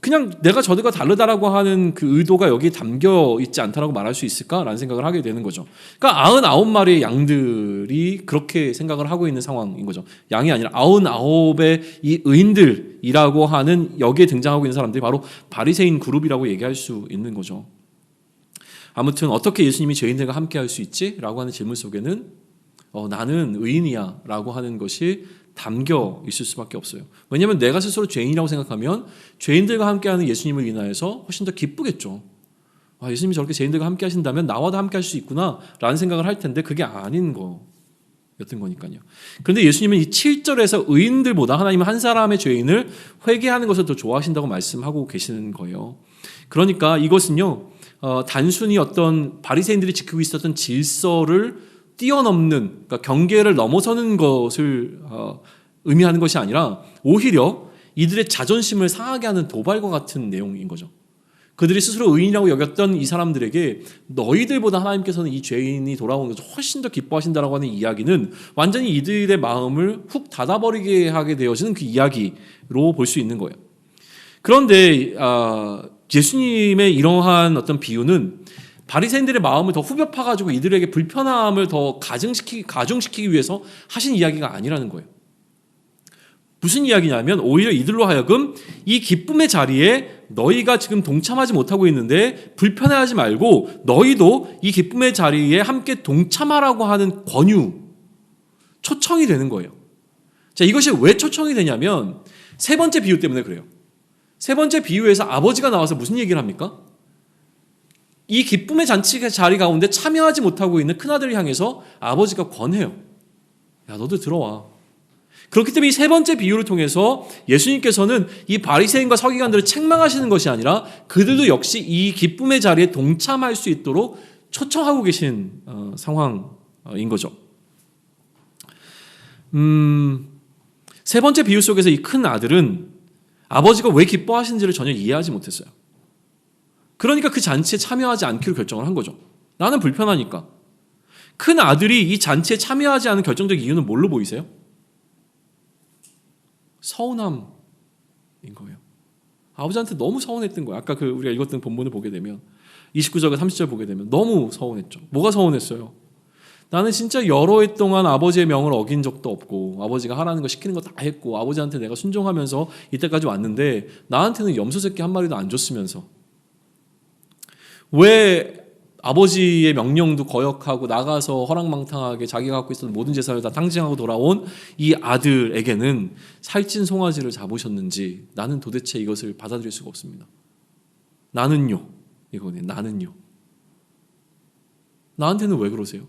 그냥 내가 저들과 다르다라고 하는 그 의도가 여기에 담겨 있지 않다라고 말할 수 있을까라는 생각을 하게 되는 거죠. 그러니까 99마리의 양들이 그렇게 생각을 하고 있는 상황인 거죠. 양이 아니라 99의 이 의인들이라고 하는 여기에 등장하고 있는 사람들이 바로 바리새인 그룹이라고 얘기할 수 있는 거죠. 아무튼 어떻게 예수님이 죄인들과 함께 할 수 있지? 라고 하는 질문 속에는 나는 의인이야 라고 하는 것이 담겨 있을 수밖에 없어요. 왜냐하면 내가 스스로 죄인이라고 생각하면 죄인들과 함께하는 예수님을 인하여서 훨씬 더 기쁘겠죠. 예수님이 저렇게 죄인들과 함께 하신다면 나와도 함께 할 수 있구나 라는 생각을 할 텐데 그게 아닌 거였던 거니까요. 그런데 예수님은 이 7절에서 의인들보다 하나님은 한 사람의 죄인을 회개하는 것을 더 좋아하신다고 말씀하고 계시는 거예요. 그러니까 이것은요 단순히 어떤 바리새인들이 지키고 있었던 질서를 뛰어넘는, 그러니까 경계를 넘어서는 것을 의미하는 것이 아니라 오히려 이들의 자존심을 상하게 하는 도발과 같은 내용인 거죠. 그들이 스스로 의인이라고 여겼던 이 사람들에게 너희들보다 하나님께서는 이 죄인이 돌아오는 것을 훨씬 더 기뻐하신다라고 하는 이야기는 완전히 이들의 마음을 훅 닫아버리게 하게 되어지는 그 이야기로 볼 수 있는 거예요. 그런데 예수님의 이러한 어떤 비유는 바리새인들의 마음을 더 후벼 파가지고 이들에게 불편함을 더 가중시키기 위해서 하신 이야기가 아니라는 거예요. 무슨 이야기냐면 오히려 이들로 하여금 이 기쁨의 자리에 너희가 지금 동참하지 못하고 있는데 불편해하지 말고 너희도 이 기쁨의 자리에 함께 동참하라고 하는 권유, 초청이 되는 거예요. 자, 이것이 왜 초청이 되냐면 세 번째 비유 때문에 그래요. 세 번째 비유에서 아버지가 나와서 무슨 얘기를 합니까? 이 기쁨의 잔치 자리 가운데 참여하지 못하고 있는 큰아들을 향해서 아버지가 권해요. 야, 너도 들어와. 그렇기 때문에 이 세 번째 비유를 통해서 예수님께서는 이 바리새인과 서기관들을 책망하시는 것이 아니라 그들도 역시 이 기쁨의 자리에 동참할 수 있도록 초청하고 계신 상황인 거죠. 세 번째 비유 속에서 이 큰 아들은 아버지가 왜 기뻐하시는지를 전혀 이해하지 못했어요. 그러니까 그 잔치에 참여하지 않기로 결정을 한 거죠. 나는 불편하니까. 큰 아들이 이 잔치에 참여하지 않은 결정적 이유는 뭘로 보이세요? 서운함인 거예요. 아버지한테 너무 서운했던 거예요. 아까 우리가 읽었던 본문을 보게 되면 29절과 30절 보게 되면 너무 서운했죠. 뭐가 서운했어요? 나는 진짜 여러 해 동안 아버지의 명을 어긴 적도 없고 아버지가 하라는 거 시키는 거 다 했고 아버지한테 내가 순종하면서 이때까지 왔는데 나한테는 염소 새끼 한 마리도 안 줬으면서 왜 아버지의 명령도 거역하고 나가서 허랑방탕하게 자기가 갖고 있었던 모든 재산을 다 탕진하고 돌아온 이 아들에게는 살찐 송아지를 잡으셨는지 나는 도대체 이것을 받아들일 수가 없습니다. 나는요. 이거네. 나는요. 나한테는 왜 그러세요?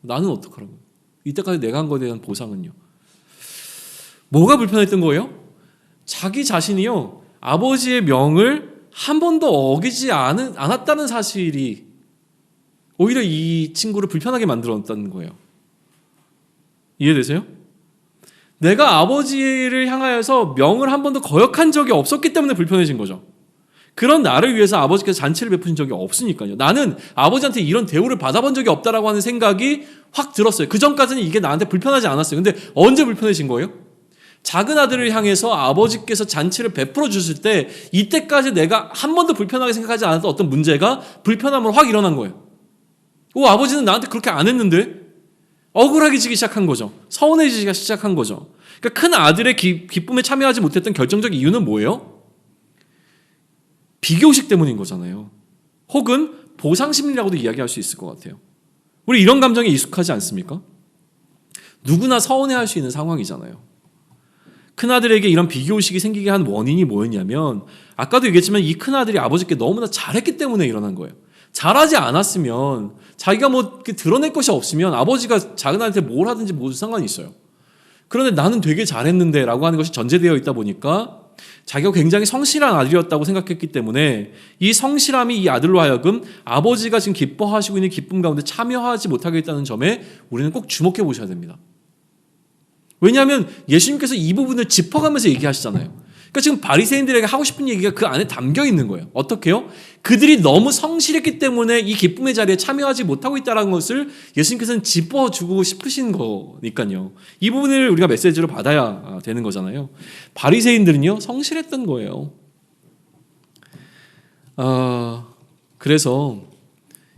나는 어떡하라고요? 이때까지 내가 한 거에 대한 보상은요? 뭐가 불편했던 거예요? 자기 자신이요. 아버지의 명을 한 번도 어기지 않았다는 사실이 오히려 이 친구를 불편하게 만들었다는 거예요. 이해되세요? 내가 아버지를 향하여서 명을 한 번도 거역한 적이 없었기 때문에 불편해진 거죠. 그런 나를 위해서 아버지께서 잔치를 베푸신 적이 없으니까요. 나는 아버지한테 이런 대우를 받아본 적이 없다라고 하는 생각이 확 들었어요. 그 전까지는 이게 나한테 불편하지 않았어요. 근데 언제 불편해진 거예요? 작은 아들을 향해서 아버지께서 잔치를 베풀어 주실 때 이때까지 내가 한 번도 불편하게 생각하지 않았던 어떤 문제가 불편함으로 확 일어난 거예요. 아버지는 나한테 그렇게 안 했는데? 억울하게지기 시작한 거죠. 서운해지기 시작한 거죠. 그러니까 큰 아들의 기쁨에 참여하지 못했던 결정적 이유는 뭐예요? 비교의식 때문인 거잖아요. 혹은 보상심리라고도 이야기할 수 있을 것 같아요. 우리 이런 감정에 익숙하지 않습니까? 누구나 서운해할 수 있는 상황이잖아요. 큰아들에게 이런 비교의식이 생기게 한 원인이 뭐였냐면 아까도 얘기했지만 이 큰아들이 아버지께 너무나 잘했기 때문에 일어난 거예요. 잘하지 않았으면 자기가 뭐 드러낼 것이 없으면 아버지가 작은 아들한테 뭘 하든지 모두 상관이 있어요. 그런데 나는 되게 잘했는데 라고 하는 것이 전제되어 있다 보니까 자기가 굉장히 성실한 아들이었다고 생각했기 때문에 이 성실함이 이 아들로 하여금 아버지가 지금 기뻐하시고 있는 기쁨 가운데 참여하지 못하겠다는 점에 우리는 꼭 주목해 보셔야 됩니다. 왜냐하면 예수님께서 이 부분을 짚어가면서 얘기하시잖아요. 그러니까 지금 바리새인들에게 하고 싶은 얘기가 그 안에 담겨 있는 거예요. 어떻게요? 그들이 너무 성실했기 때문에 이 기쁨의 자리에 참여하지 못하고 있다는 것을 예수님께서는 짚어주고 싶으신 거니까요. 이 부분을 우리가 메시지로 받아야 되는 거잖아요. 바리새인들은요 성실했던 거예요. 그래서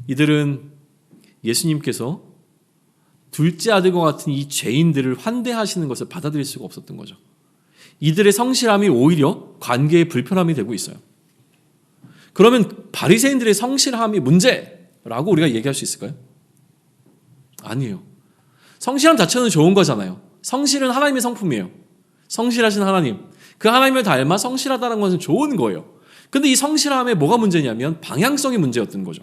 이들은 예수님께서 둘째 아들과 같은 이 죄인들을 환대하시는 것을 받아들일 수가 없었던 거죠. 이들의 성실함이 오히려 관계에 불편함이 되고 있어요. 그러면 바리새인들의 성실함이 문제라고 우리가 얘기할 수 있을까요? 아니에요. 성실함 자체는 좋은 거잖아요. 성실은 하나님의 성품이에요. 성실하신 하나님. 그 하나님을 닮아 성실하다는 것은 좋은 거예요. 근데 이 성실함에 뭐가 문제냐면 방향성이 문제였던 거죠.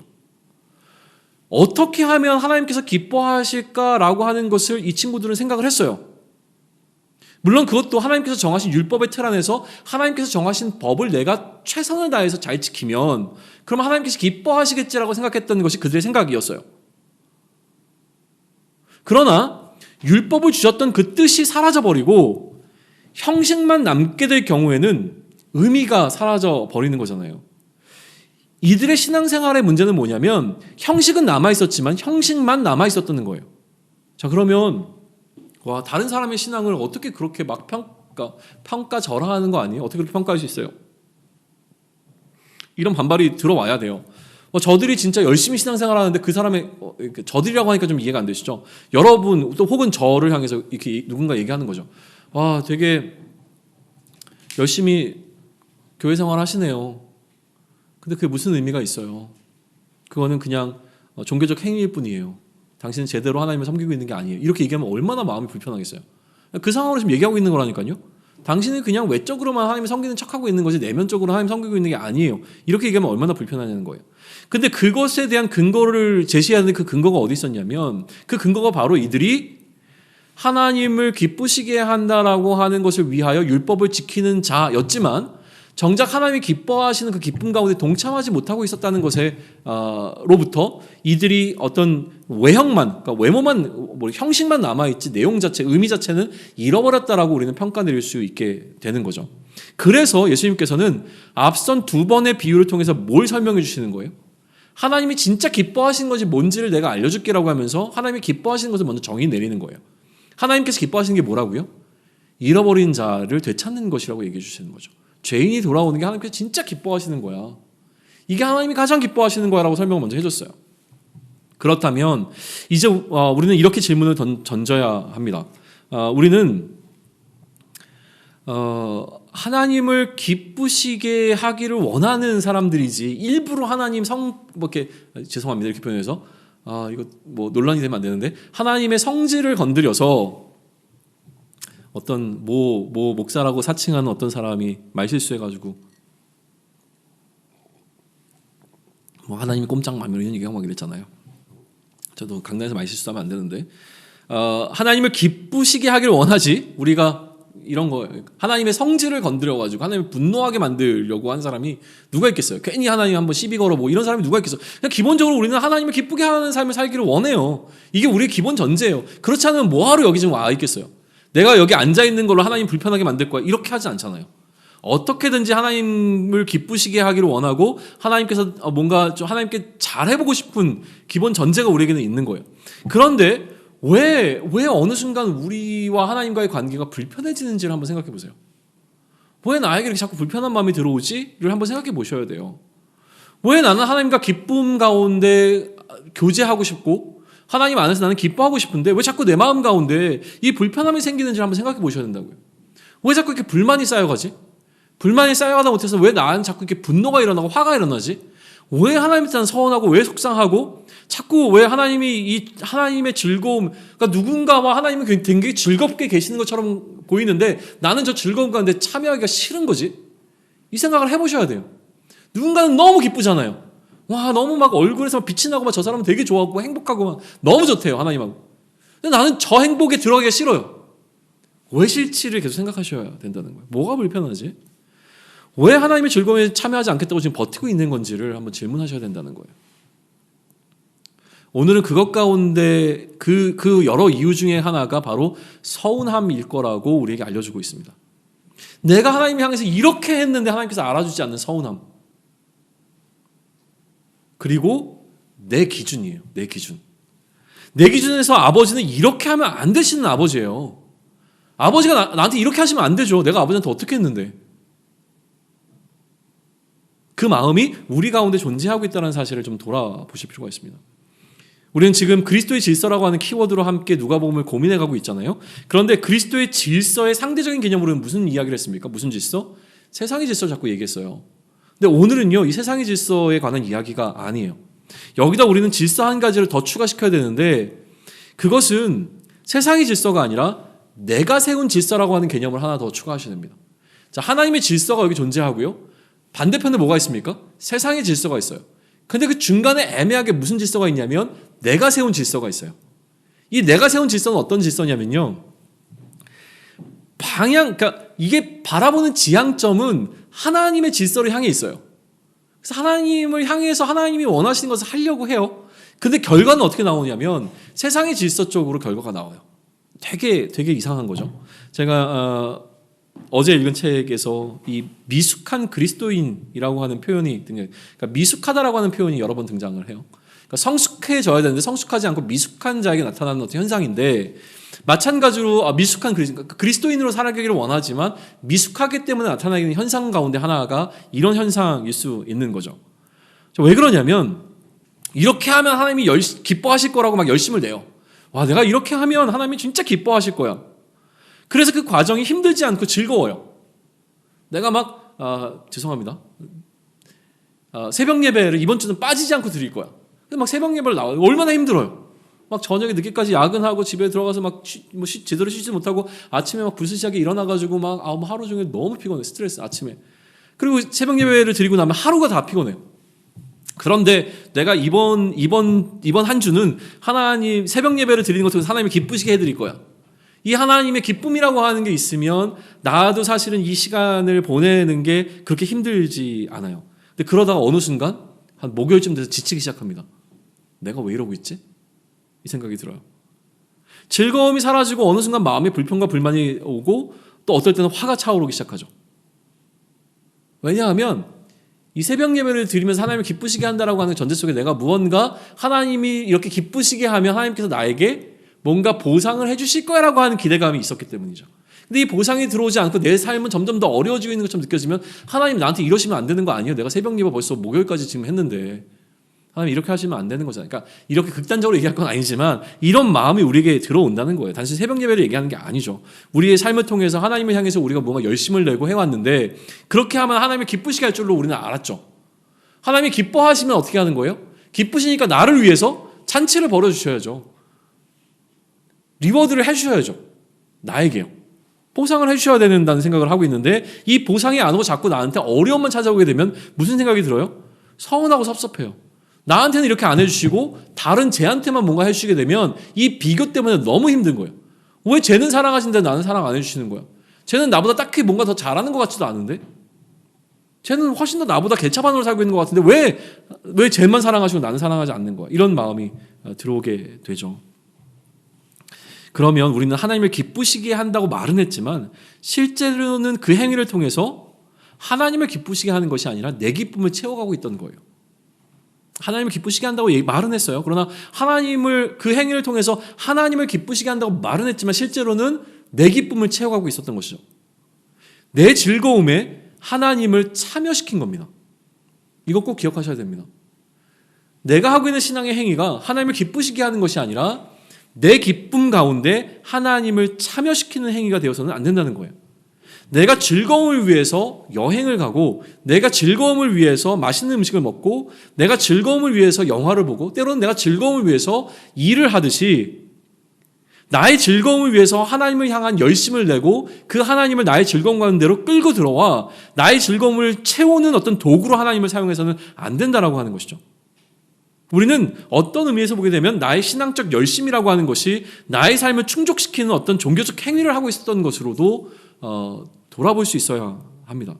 어떻게 하면 하나님께서 기뻐하실까라고 하는 것을 이 친구들은 생각을 했어요. 물론 그것도 하나님께서 정하신 율법의 틀 안에서 하나님께서 정하신 법을 내가 최선을 다해서 잘 지키면 그럼 하나님께서 기뻐하시겠지라고 생각했던 것이 그들의 생각이었어요. 그러나 율법을 주셨던 그 뜻이 사라져버리고 형식만 남게 될 경우에는 의미가 사라져버리는 거잖아요. 이들의 신앙생활의 문제는 뭐냐면 형식은 남아있었지만 형식만 남아있었다는 거예요. 자, 그러면 다른 사람의 신앙을 어떻게 그렇게 막 평가절하하는 거 아니에요? 어떻게 그렇게 평가할 수 있어요? 이런 반발이 들어와야 돼요. 저들이 진짜 열심히 신앙생활 하는데 그 사람의 저들이라고 하니까 좀 이해가 안 되시죠? 여러분 또 혹은 저를 향해서 이렇게 누군가 얘기하는 거죠. 되게 열심히 교회 생활 하시네요. 근데 그게 무슨 의미가 있어요? 그거는 그냥 종교적 행위일 뿐이에요. 당신은 제대로 하나님을 섬기고 있는 게 아니에요. 이렇게 얘기하면 얼마나 마음이 불편하겠어요. 그 상황으로 지금 얘기하고 있는 거라니까요. 당신은 그냥 외적으로만 하나님을 섬기는 척하고 있는 거지 내면적으로 하나님 섬기고 있는 게 아니에요. 이렇게 얘기하면 얼마나 불편하냐는 거예요. 근데 그것에 대한 근거를 제시하는 그 근거가 어디 있었냐면 그 근거가 바로 이들이 하나님을 기쁘시게 한다라고 하는 것을 위하여 율법을 지키는 자였지만 정작 하나님이 기뻐하시는 그 기쁨 가운데 동참하지 못하고 있었다는 것에 로부터 이들이 어떤 외형만, 그러니까 외모만, 형식만 남아있지 내용 자체, 의미 자체는 잃어버렸다라고 우리는 평가 내릴 수 있게 되는 거죠. 그래서 예수님께서는 앞선 두 번의 비유를 통해서 뭘 설명해 주시는 거예요? 하나님이 진짜 기뻐하시는 것이 뭔지를 내가 알려줄게라고 하면서 하나님이 기뻐하시는 것을 먼저 정의 내리는 거예요. 하나님께서 기뻐하시는 게 뭐라고요? 잃어버린 자를 되찾는 것이라고 얘기해 주시는 거죠. 죄인이 돌아오는 게 하나님께서 진짜 기뻐하시는 거야. 이게 하나님이 가장 기뻐하시는 거야라고 설명을 먼저 해줬어요. 그렇다면 이제 우리는 이렇게 질문을 던져야 합니다. 우리는 하나님을 기쁘시게 하기를 원하는 사람들이지 일부러 하나님 이렇게 죄송합니다 이렇게 표현해서 이거 뭐 논란이 되면 안 되는데 하나님의 성질을 건드려서 어떤 목사라고 사칭하는 어떤 사람이 말실수해가지고 하나님이 꼼짝마 이런 얘기가 막 이랬잖아요. 저도 강단에서 말실수하면 안 되는데 하나님을 기쁘시게 하기를 원하지 우리가 이런 거 하나님의 성질을 건드려가지고 하나님을 분노하게 만들려고 한 사람이 누가 있겠어요? 괜히 하나님 한번 시비 걸어 뭐 이런 사람이 누가 있겠어요? 그냥 기본적으로 우리는 하나님을 기쁘게 하는 삶을 살기를 원해요. 이게 우리의 기본 전제예요. 그렇지 않으면 뭐하러 여기 좀 와 있겠어요? 내가 여기 앉아 있는 걸로 하나님 불편하게 만들 거야 이렇게 하지 않잖아요. 어떻게든지 하나님을 기쁘시게 하기를 원하고 하나님께서 뭔가 좀 하나님께 잘해보고 싶은 기본 전제가 우리에게는 있는 거예요. 그런데 왜 어느 순간 우리와 하나님과의 관계가 불편해지는지를 한번 생각해 보세요. 왜 나에게 이렇게 자꾸 불편한 마음이 들어오지?를 한번 생각해 보셔야 돼요. 왜 나는 하나님과 기쁨 가운데 교제하고 싶고 하나님 안에서 나는 기뻐하고 싶은데 왜 자꾸 내 마음 가운데 이 불편함이 생기는지를 한번 생각해 보셔야 된다고요. 왜 자꾸 이렇게 불만이 쌓여가지? 불만이 쌓여가다 못해서 왜 나는 자꾸 이렇게 분노가 일어나고 화가 일어나지? 왜 하나님한테 난 서운하고 왜 속상하고 자꾸 왜 하나님이 이 하나님의 즐거움, 그러니까 누군가와 하나님은 굉장히 즐겁게 계시는 것처럼 보이는데 나는 저 즐거움 가운데 참여하기가 싫은 거지? 이 생각을 해보셔야 돼요. 누군가는 너무 기쁘잖아요. 와, 너무 막 얼굴에서 빛이 나고 막 저 사람은 되게 좋아하고 행복하고 막 너무 좋대요, 하나님하고. 근데 나는 저 행복에 들어가기가 싫어요. 왜 싫지를 계속 생각하셔야 된다는 거예요. 뭐가 불편하지? 왜 하나님의 즐거움에 참여하지 않겠다고 지금 버티고 있는 건지를 한번 질문하셔야 된다는 거예요. 오늘은 그것 가운데 그 여러 이유 중에 하나가 바로 서운함일 거라고 우리에게 알려주고 있습니다. 내가 하나님 향해서 이렇게 했는데 하나님께서 알아주지 않는 서운함. 그리고 내 기준이에요. 내 기준. 내 기준에서 아버지는 이렇게 하면 안 되시는 아버지예요. 아버지가 나한테 이렇게 하시면 안 되죠. 내가 아버지한테 어떻게 했는데. 그 마음이 우리 가운데 존재하고 있다는 사실을 좀 돌아보실 필요가 있습니다. 우리는 지금 그리스도의 질서라고 하는 키워드로 함께 누가복음을 고민해가고 있잖아요. 그런데 그리스도의 질서의 상대적인 개념으로는 무슨 이야기를 했습니까? 무슨 질서? 세상의 질서를 자꾸 얘기했어요. 근데 오늘은요, 이 세상의 질서에 관한 이야기가 아니에요. 여기다 우리는 질서 한 가지를 더 추가시켜야 되는데 그것은 세상의 질서가 아니라 내가 세운 질서라고 하는 개념을 하나 더 추가하셔야 됩니다. 자, 하나님의 질서가 여기 존재하고요. 반대편에 뭐가 있습니까? 세상의 질서가 있어요. 근데 그 중간에 애매하게 무슨 질서가 있냐면 내가 세운 질서가 있어요. 이 내가 세운 질서는 어떤 질서냐면요. 그러니까 이게 바라보는 지향점은 하나님의 질서를 향해 있어요. 그래서 하나님을 향해서 하나님이 원하시는 것을 하려고 해요. 근데 결과는 어떻게 나오냐면 세상의 질서 쪽으로 결과가 나와요. 되게 이상한 거죠. 제가 어제 읽은 책에서 이 미숙한 그리스도인이라고 하는 표현이 그러니까 미숙하다라고 하는 표현이 여러 번 등장을 해요. 그러니까 성숙해져야 되는데 성숙하지 않고 미숙한 자에게 나타나는 어떤 현상인데 마찬가지로 미숙한 그리스도인으로 살아가기를 원하지만 미숙하기 때문에 나타나는 현상 가운데 하나가 이런 현상일 수 있는 거죠. 왜 그러냐면 이렇게 하면 하나님이 기뻐하실 거라고 막 열심을 내요. 와, 내가 이렇게 하면 하나님이 진짜 기뻐하실 거야. 그래서 그 과정이 힘들지 않고 즐거워요. 내가 막 죄송합니다. 새벽 예배를 이번 주는 빠지지 않고 드릴 거야. 근데 막 새벽 예배를 나와요. 얼마나 힘들어요. 막 저녁에 늦게까지 야근하고 집에 들어가서 막 제대로 쉬지 못하고 아침에 막 불시시하게 일어나가지고 막 하루 종일 너무 피곤해. 스트레스 아침에. 그리고 새벽 예배를 드리고 나면 하루가 다 피곤해요. 그런데 내가 이번 한 주는 하나님 새벽 예배를 드리는 것을 하나님이 기쁘시게 해드릴 거야. 이 하나님의 기쁨이라고 하는 게 있으면 나도 사실은 이 시간을 보내는 게 그렇게 힘들지 않아요. 근데 그러다가 어느 순간 한 목요일쯤 돼서 지치기 시작합니다. 내가 왜 이러고 있지? 이 생각이 들어요. 즐거움이 사라지고 어느 순간 마음에 불평과 불만이 오고 또 어떨 때는 화가 차오르기 시작하죠. 왜냐하면 이 새벽 예배를 드리면서 하나님을 기쁘시게 한다라고 하는 전제 속에 내가 무언가 하나님이 이렇게 기쁘시게 하면 하나님께서 나에게 뭔가 보상을 해주실 거라고 하는 기대감이 있었기 때문이죠. 근데 이 보상이 들어오지 않고 내 삶은 점점 더 어려워지고 있는 것처럼 느껴지면 하나님 나한테 이러시면 안 되는 거 아니에요? 내가 새벽 예배 벌써 목요일까지 지금 했는데 하나님 이렇게 하시면 안 되는 거잖아요. 그러니까 이렇게 극단적으로 얘기할 건 아니지만 이런 마음이 우리에게 들어온다는 거예요. 단순히 새벽 예배를 얘기하는 게 아니죠. 우리의 삶을 통해서 하나님을 향해서 우리가 뭔가 열심을 내고 해왔는데 그렇게 하면 하나님을 기쁘시게 할 줄로 우리는 알았죠. 하나님이 기뻐하시면 어떻게 하는 거예요? 기쁘시니까 나를 위해서 잔치를 벌여주셔야죠. 리워드를 해주셔야죠. 나에게요. 보상을 해주셔야 된다는 생각을 하고 있는데 이 보상이 안 오고 자꾸 나한테 어려움만 찾아오게 되면 무슨 생각이 들어요? 서운하고 섭섭해요. 나한테는 이렇게 안 해주시고 다른 쟤한테만 뭔가 해주시게 되면 이 비교 때문에 너무 힘든 거예요. 왜 쟤는 사랑하시는데 나는 사랑 안 해주시는 거야? 쟤는 나보다 딱히 뭔가 더 잘하는 것 같지도 않은데? 쟤는 훨씬 더 나보다 개차반으로 살고 있는 것 같은데 왜 쟤만 사랑하시고 나는 사랑하지 않는 거야? 이런 마음이 들어오게 되죠. 그러면 우리는 하나님을 기쁘시게 한다고 말은 했지만 실제로는 그 행위를 통해서 하나님을 기쁘시게 하는 것이 아니라 내 기쁨을 채워가고 있던 거예요. 하나님을 기쁘시게 한다고 말은 했어요. 그러나 그 행위를 통해서 하나님을 기쁘시게 한다고 말은 했지만 실제로는 내 기쁨을 채워가고 있었던 것이죠. 내 즐거움에 하나님을 참여시킨 겁니다. 이거 꼭 기억하셔야 됩니다. 내가 하고 있는 신앙의 행위가 하나님을 기쁘시게 하는 것이 아니라 내 기쁨 가운데 하나님을 참여시키는 행위가 되어서는 안 된다는 거예요. 내가 즐거움을 위해서 여행을 가고 내가 즐거움을 위해서 맛있는 음식을 먹고 내가 즐거움을 위해서 영화를 보고 때로는 내가 즐거움을 위해서 일을 하듯이 나의 즐거움을 위해서 하나님을 향한 열심을 내고 그 하나님을 나의 즐거움 가운데로 끌고 들어와 나의 즐거움을 채우는 어떤 도구로 하나님을 사용해서는 안 된다라고 하는 것이죠. 우리는 어떤 의미에서 보게 되면 나의 신앙적 열심이라고 하는 것이 나의 삶을 충족시키는 어떤 종교적 행위를 하고 있었던 것으로도 돌아볼 수 있어야 합니다.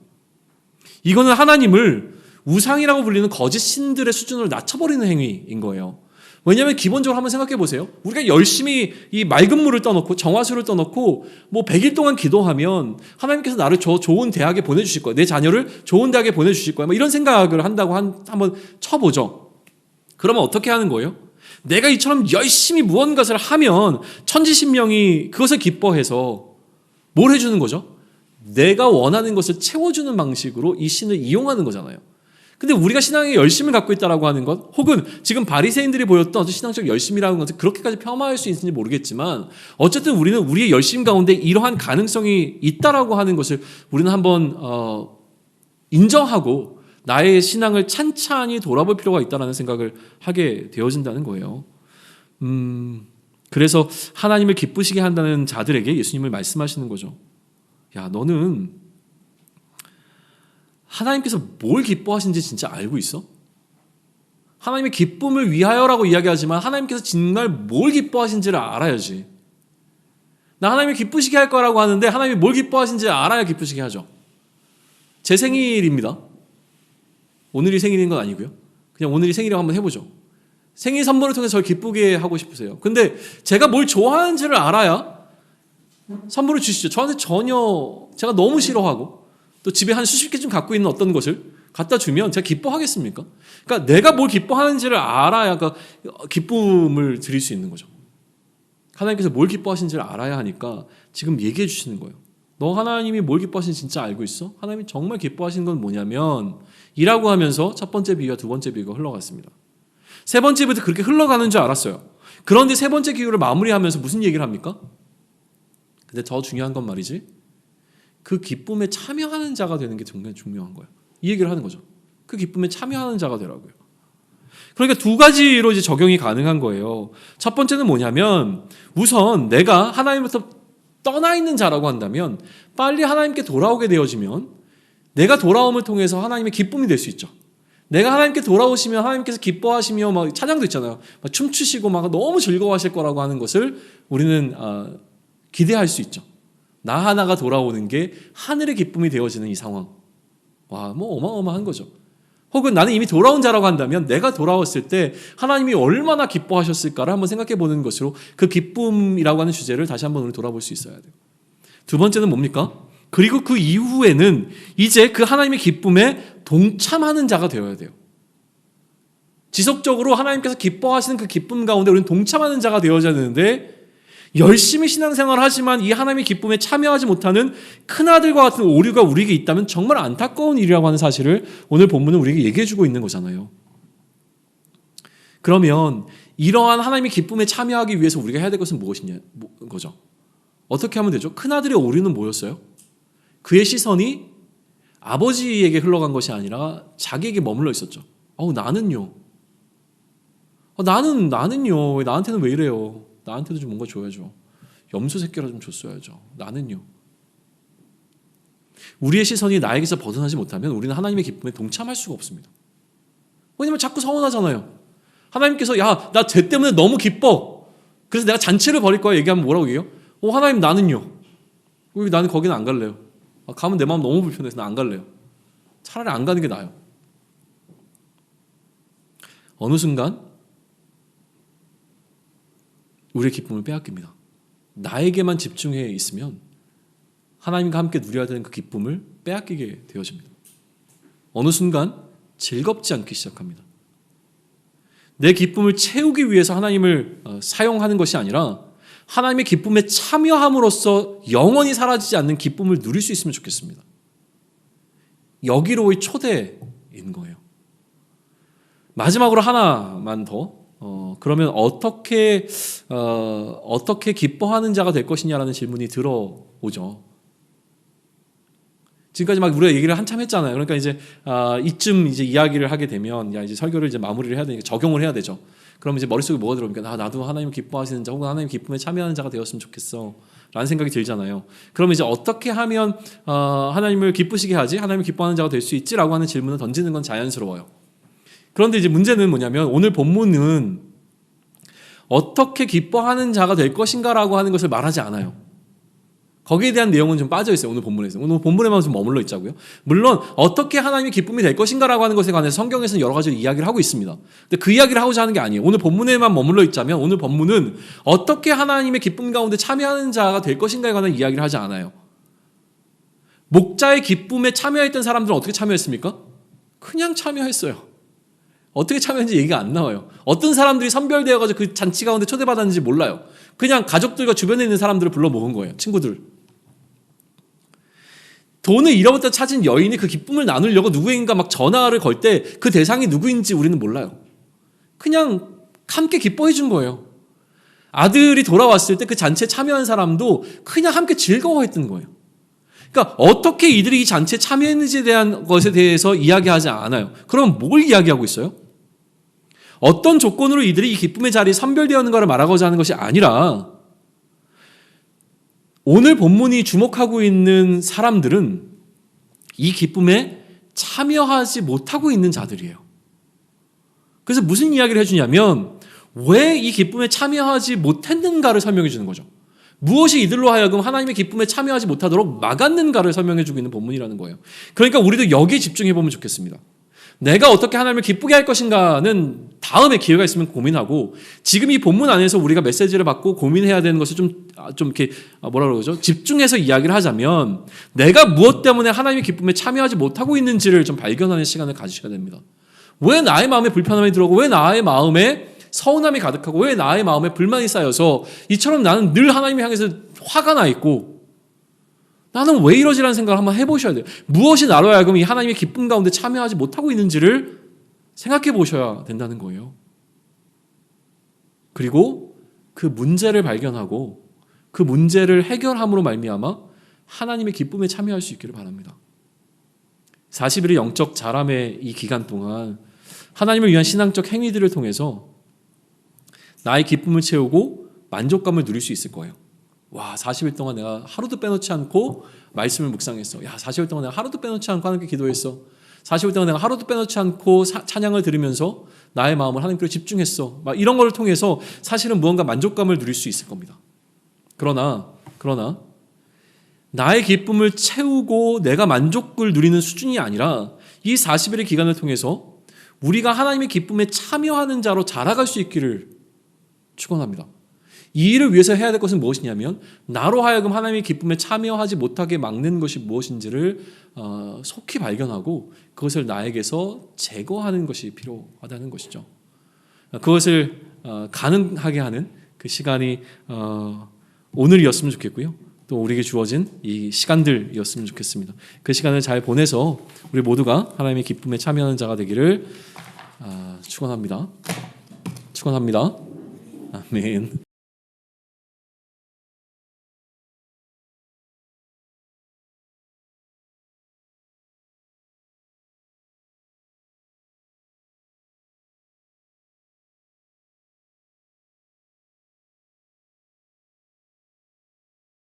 이거는 하나님을 우상이라고 불리는 거짓 신들의 수준으로 낮춰버리는 행위인 거예요. 왜냐하면 기본적으로 한번 생각해 보세요. 우리가 열심히 이 맑은 물을 떠놓고 정화수를 떠놓고 100일 동안 기도하면 하나님께서 나를 좋은 대학에 보내주실 거야. 내 자녀를 좋은 대학에 보내주실 거야. 이런 생각을 한다고 한번 쳐보죠. 그러면 어떻게 하는 거예요? 내가 이처럼 열심히 무언가를 하면 천지신명이 그것을 기뻐해서 뭘 해주는 거죠? 내가 원하는 것을 채워주는 방식으로 이 신을 이용하는 거잖아요. 근데 우리가 신앙에 열심을 갖고 있다라고 하는 것, 혹은 지금 바리새인들이 보였던 신앙적 열심이라는 것을 그렇게까지 폄하할 수 있는지 모르겠지만 어쨌든 우리는 우리의 열심 가운데 이러한 가능성이 있다라고 하는 것을 우리는 한번 인정하고 나의 신앙을 찬찬히 돌아볼 필요가 있다라는 생각을 하게 되어진다는 거예요. 그래서 하나님을 기쁘시게 한다는 자들에게 예수님을 말씀하시는 거죠. 야, 너는 하나님께서 뭘 기뻐하시는지 진짜 알고 있어? 하나님의 기쁨을 위하여라고 이야기하지만 하나님께서 정말 뭘 기뻐하시는지를 알아야지. 나 하나님을 기쁘시게 할 거라고 하는데 하나님이 뭘 기뻐하시는지 알아야 기쁘시게 하죠. 제 생일입니다. 오늘이 생일인 건 아니고요. 그냥 오늘이 생일이라고 한번 해보죠. 생일 선물을 통해서 저를 기쁘게 하고 싶으세요. 근데 제가 뭘 좋아하는지를 알아야 선물을 주시죠. 저한테 전혀 제가 너무 싫어하고 또 집에 한 수십 개쯤 갖고 있는 어떤 것을 갖다 주면 제가 기뻐하겠습니까? 그러니까 내가 뭘 기뻐하는지를 알아야 기쁨을 드릴 수 있는 거죠. 하나님께서 뭘 기뻐하시는지를 알아야 하니까 지금 얘기해 주시는 거예요. 너 하나님이 뭘 기뻐하시는지 진짜 알고 있어? 하나님이 정말 기뻐하시는 건 뭐냐면 이라고 하면서 첫 번째 비유와 두 번째 비유가 흘러갔습니다. 세 번째 비유도 그렇게 흘러가는 줄 알았어요. 그런데 세 번째 비유를 마무리하면서 무슨 얘기를 합니까? 근데 더 중요한 건 말이지, 그 기쁨에 참여하는 자가 되는 게 정말 중요한 거예요. 이 얘기를 하는 거죠. 그 기쁨에 참여하는 자가 되라고요. 그러니까 두 가지로 이제 적용이 가능한 거예요. 첫 번째는 뭐냐면 우선 내가 하나님부터 떠나 있는 자라고 한다면 빨리 하나님께 돌아오게 되어지면 내가 돌아옴을 통해서 하나님의 기쁨이 될 수 있죠. 내가 하나님께 돌아오시면 하나님께서 기뻐하시며 막 찬양도 있잖아요. 막 춤추시고 막 너무 즐거워하실 거라고 하는 것을 우리는 기대할 수 있죠. 나 하나가 돌아오는 게 하늘의 기쁨이 되어지는 이 상황. 와, 어마어마한 거죠. 혹은 나는 이미 돌아온 자라고 한다면 내가 돌아왔을 때 하나님이 얼마나 기뻐하셨을까를 한번 생각해 보는 것으로 그 기쁨이라고 하는 주제를 다시 한번 우리 돌아볼 수 있어야 돼요. 두 번째는 뭡니까? 그리고 그 이후에는 이제 그 하나님의 기쁨에 동참하는 자가 되어야 돼요. 지속적으로 하나님께서 기뻐하시는 그 기쁨 가운데 우리는 동참하는 자가 되어야 되는데 열심히 신앙생활을 하지만 이 하나님의 기쁨에 참여하지 못하는 큰아들과 같은 오류가 우리에게 있다면 정말 안타까운 일이라고 하는 사실을 오늘 본문은 우리에게 얘기해주고 있는 거잖아요. 그러면 이러한 하나님의 기쁨에 참여하기 위해서 우리가 해야 될 것은 무엇이냐 거죠. 어떻게 하면 되죠? 큰아들의 오류는 뭐였어요? 그의 시선이 아버지에게 흘러간 것이 아니라 자기에게 머물러 있었죠. 나는요. 나는요. 나한테는 왜 이래요? 나한테도 좀 뭔가 줘야죠. 염소 새끼라도 좀 줬어야죠. 나는요. 우리의 시선이 나에게서 벗어나지 못하면 우리는 하나님의 기쁨에 동참할 수가 없습니다. 왜냐면 자꾸 서운하잖아요. 하나님께서 나 쟤 때문에 너무 기뻐. 그래서 내가 잔치를 벌일 거야 얘기하면 뭐라고 얘기해요? 하나님 나는요. 나는 거기는 안 갈래요. 가면 내 마음 너무 불편해서 난 안 갈래요. 차라리 안 가는 게 나아요. 어느 순간 우리의 기쁨을 빼앗깁니다. 나에게만 집중해 있으면 하나님과 함께 누려야 되는 그 기쁨을 빼앗기게 되어집니다. 어느 순간 즐겁지 않기 시작합니다. 내 기쁨을 채우기 위해서 하나님을 사용하는 것이 아니라 하나님의 기쁨에 참여함으로써 영원히 사라지지 않는 기쁨을 누릴 수 있으면 좋겠습니다. 여기로의 초대인 거예요. 마지막으로 하나만 더 그러면 어떻게 기뻐하는 자가 될 것이냐라는 질문이 들어오죠. 지금까지 막 우리가 얘기를 한참 했잖아요. 그러니까 이제 이쯤 이제 이야기를 하게 되면 이제 설교를 이제 마무리를 해야 되니까 적용을 해야 되죠. 그럼 이제 머릿속에 뭐가 들어오니까 나도 하나님을 기뻐하시는 자 혹은 하나님 기쁨에 참여하는 자가 되었으면 좋겠어 라는 생각이 들잖아요. 그러면 이제 어떻게 하면 하나님을 기쁘시게 하지? 하나님을 기뻐하는 자가 될 수 있지? 라고 하는 질문을 던지는 건 자연스러워요. 그런데 이제 문제는 뭐냐면 오늘 본문은 어떻게 기뻐하는 자가 될 것인가 라고 하는 것을 말하지 않아요. 거기에 대한 내용은 좀 빠져 있어요. 오늘 본문에서. 오늘 본문에만 좀 머물러 있자고요. 물론 어떻게 하나님의 기쁨이 될 것인가라고 하는 것에 관해서 성경에서는 여러 가지 이야기를 하고 있습니다. 근데 그 이야기를 하고자 하는 게 아니에요. 오늘 본문에만 머물러 있자면 오늘 본문은 어떻게 하나님의 기쁨 가운데 참여하는 자가 될 것인가에 관한 이야기를 하지 않아요. 목자의 기쁨에 참여했던 사람들은 어떻게 참여했습니까? 그냥 참여했어요. 어떻게 참여했는지 얘기가 안 나와요. 어떤 사람들이 선별되어가지고 그 잔치 가운데 초대받았는지 몰라요. 그냥 가족들과 주변에 있는 사람들을 불러 모은 거예요. 친구들. 돈을 잃어버렸다 찾은 여인이 그 기쁨을 나누려고 누구인가 막 전화를 걸 때 그 대상이 누구인지 우리는 몰라요. 그냥 함께 기뻐해 준 거예요. 아들이 돌아왔을 때 그 잔치에 참여한 사람도 그냥 함께 즐거워했던 거예요. 그러니까 어떻게 이들이 이 잔치에 참여했는지에 대한 것에 대해서 이야기하지 않아요. 그럼 뭘 이야기하고 있어요? 어떤 조건으로 이들이 이 기쁨의 자리에 선별되었는가를 말하고자 하는 것이 아니라 오늘 본문이 주목하고 있는 사람들은 이 기쁨에 참여하지 못하고 있는 자들이에요. 그래서 무슨 이야기를 해주냐면 왜 이 기쁨에 참여하지 못했는가를 설명해 주는 거죠. 무엇이 이들로 하여금 하나님의 기쁨에 참여하지 못하도록 막았는가를 설명해 주고 있는 본문이라는 거예요. 그러니까 우리도 여기에 집중해 보면 좋겠습니다. 내가 어떻게 하나님을 기쁘게 할 것인가는 다음에 기회가 있으면 고민하고 지금 이 본문 안에서 우리가 메시지를 받고 고민해야 되는 것을 좀 이렇게 뭐라 그러죠? 집중해서 이야기를 하자면 내가 무엇 때문에 하나님의 기쁨에 참여하지 못하고 있는지를 좀 발견하는 시간을 가지셔야 됩니다. 왜 나의 마음에 불편함이 들어오고 왜 나의 마음에 서운함이 가득하고 왜 나의 마음에 불만이 쌓여서 이처럼 나는 늘 하나님을 향해서 화가 나 있고 나는 왜 이러지라는 생각을 한번 해보셔야 돼요. 무엇이 나로 하여금 이 하나님의 기쁨 가운데 참여하지 못하고 있는지를 생각해 보셔야 된다는 거예요. 그리고 그 문제를 발견하고 그 문제를 해결함으로 말미암아 하나님의 기쁨에 참여할 수 있기를 바랍니다. 40일의 영적 자람의 이 기간 동안 하나님을 위한 신앙적 행위들을 통해서 나의 기쁨을 채우고 만족감을 누릴 수 있을 거예요. 와, 40일 동안 내가 하루도 빼놓지 않고 말씀을 묵상했어. 야, 40일 동안 내가 하루도 빼놓지 않고 하나님께 기도했어. 40일 동안 내가 하루도 빼놓지 않고 찬양을 들으면서 나의 마음을 하나님께로 집중했어. 막 이런 걸 통해서 사실은 무언가 만족감을 누릴 수 있을 겁니다. 그러나 나의 기쁨을 채우고 내가 만족을 누리는 수준이 아니라 이 40일의 기간을 통해서 우리가 하나님의 기쁨에 참여하는 자로 자라갈 수 있기를 축원합니다. 이 일을 위해서 해야 될 것은 무엇이냐면 나로 하여금 하나님의 기쁨에 참여하지 못하게 막는 것이 무엇인지를 속히 발견하고 그것을 나에게서 제거하는 것이 필요하다는 것이죠. 그것을 가능하게 하는 그 시간이 오늘이었으면 좋겠고요. 또 우리에게 주어진 이 시간들이었으면 좋겠습니다. 그 시간을 잘 보내서 우리 모두가 하나님의 기쁨에 참여하는 자가 되기를 축원합니다. 축원합니다. 아멘.